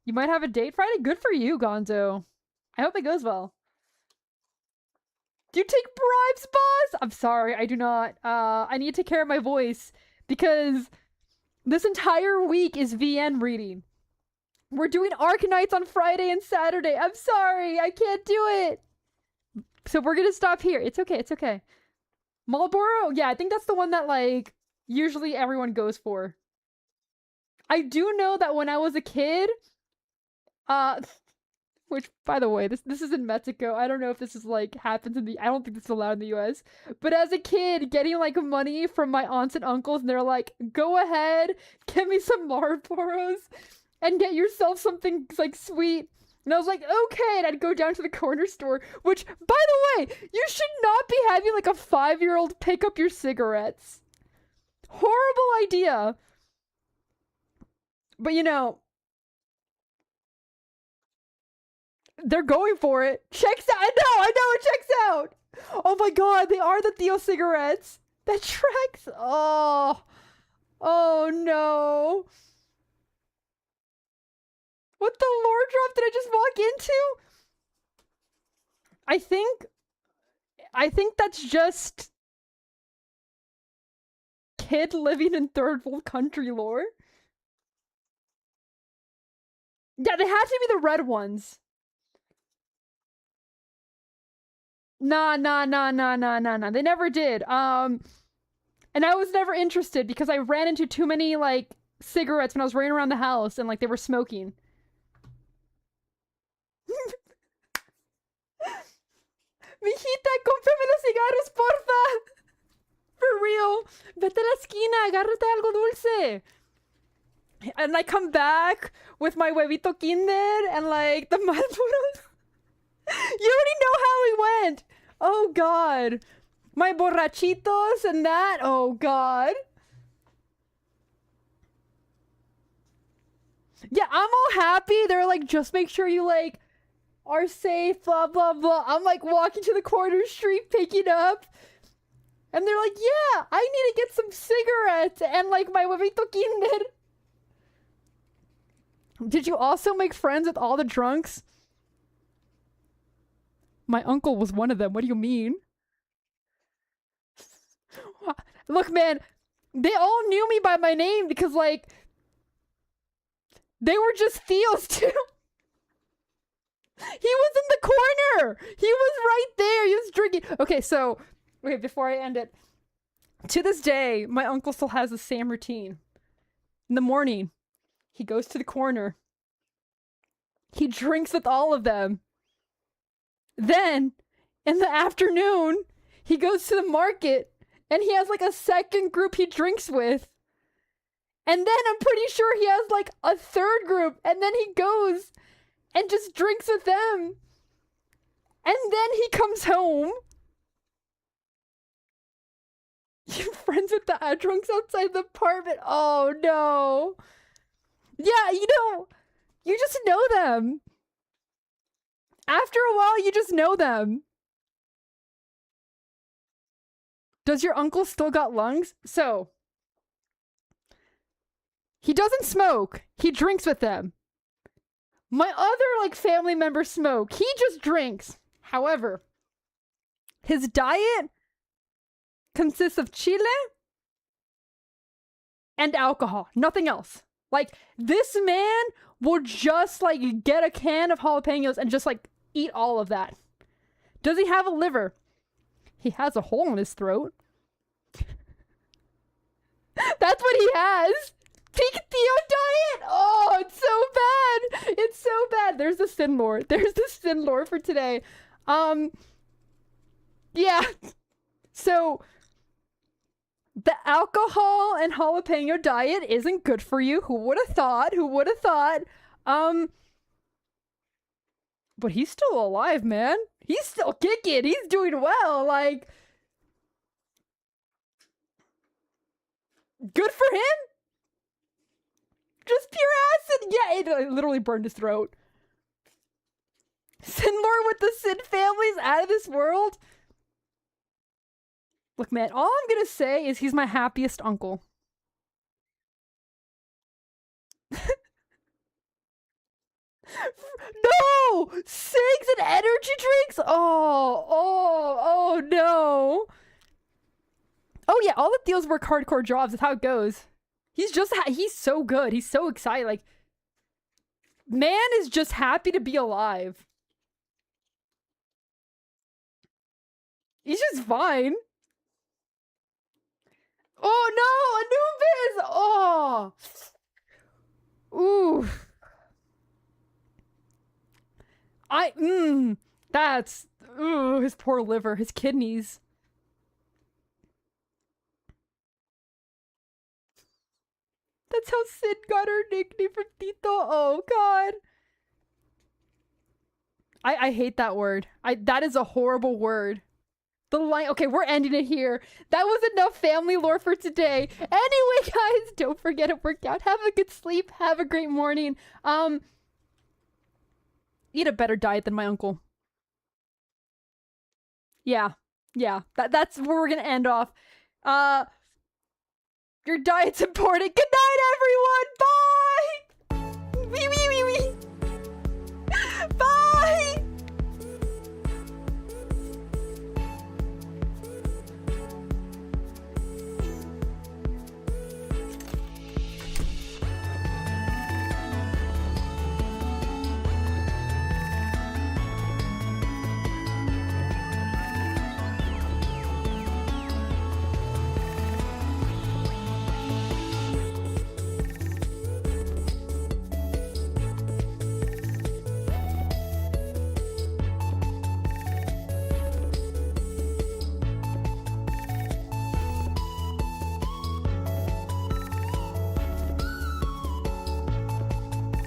You might have a date Friday? Good for you, Gonzo. I hope it goes well. Do you take bribes, boss? I'm sorry, I do not. I need to take care of my voice because this entire week is VN reading. We're doing Arkanites on Friday and Saturday. I'm sorry, I can't do it. So we're gonna stop here. It's okay, it's okay. Marlboro? Yeah, I think that's the one that, like, usually everyone goes for. I do know that when I was a kid, which, by the way, this is in Mexico. I don't know if this is, like, happens in the... I don't think this is allowed in the US. But as a kid, getting, like, money from my aunts and uncles, and they're like, go ahead, get me some Marlboros, and get yourself something, like, sweet. And I was like, okay, and I'd go down to the corner store, which, by the way, you should not be having, like, a 5-year-old pick up your cigarettes. Horrible idea. But, you know... They're going for it. Checks out. I know, it checks out. Oh my god, they are the Theo cigarettes. That tracks. Oh no. What the lore drop did I just walk into? I think that's just kid living in third world country lore. Yeah, they had to be the red ones. Nah. They never did. And I was never interested because I ran into too many, like, cigarettes when I was running around the house and, like, they were smoking. Mijita, cómprame los cigarros, porfa. For real. Vete a la esquina, agárrate algo dulce. And I come back with my huevito kinder and, like, the Marlboros. You already know how we went. Oh god. My borrachitos and that. Oh god. Yeah, I'm all happy. They're like, just make sure you, like, are safe, blah blah blah. I'm like walking to the corner street picking up. And they're like, yeah, I need to get some cigarettes and, like, my huevito kinder. Did you also make friends with all the drunks? My uncle was one of them. What do you mean? Look, man, they all knew me by my name because, like, they were just Theos too. He was in the corner. He was right there. He was drinking. Okay, so Okay, before I end it. To this day, my uncle still has the same routine. In the morning, he goes to the corner. He drinks with all of them. Then, in the afternoon, he goes to the market and he has like a second group he drinks with. And then I'm pretty sure he has like a third group, and then he goes and just drinks with them. And then he comes home. You're friends with the drunks outside the apartment. Oh no. Yeah, you just know them. After a while, you just know them. Does your uncle still got lungs? So, he doesn't smoke. He drinks with them. My other, like, family members smoke. He just drinks. However, his diet consists of chile and alcohol. Nothing else. Like, this man will just, like, get a can of jalapenos and just, like, eat all of that. Does he have a liver? He has a hole in his throat. That's what he has. Peak Theo diet. Oh, it's so bad. It's so bad. There's the sin lore. There's the sin lore for today. Yeah. So, the alcohol and jalapeno diet isn't good for you. Who would have thought? Who would have thought? But he's still alive, man. He's still kicking. He's doing well. Like, good for him. Just pure acid. Yeah, it literally burned his throat. Sin lore with the Sin family's out of this world. Look, man, all I'm gonna say is he's my happiest uncle. No! Cigs and energy drinks? Oh no. Oh yeah, all the Theos work hardcore jobs. That's how it goes. He's so good. He's so excited. Like, man is just happy to be alive. He's just fine. Oh no, Anubis! Oh! Ooh. That's, his poor liver, his kidneys. That's how Sid got her nickname from Tito. Oh god. I hate that word. That is a horrible word. The line. Okay, we're ending it here. That was enough family lore for today. Anyway, guys, don't forget to work out. Have a good sleep. Have a great morning. Eat a better diet than my uncle. Yeah. That's where we're gonna end off. Your diet's important. Good night, everyone. Bye. Wee wee wee wee. Bye.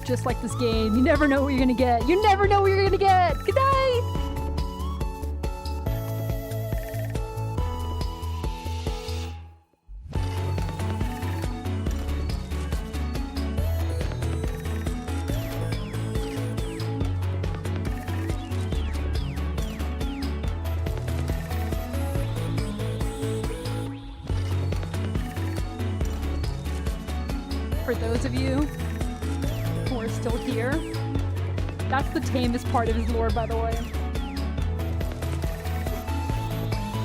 Just like this game, you never know what you're gonna get. You never know what you're gonna get. Good night. For those of you who are still here, that's the tamest part of his lore, by the way.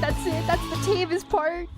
That's it. That's the tamest part.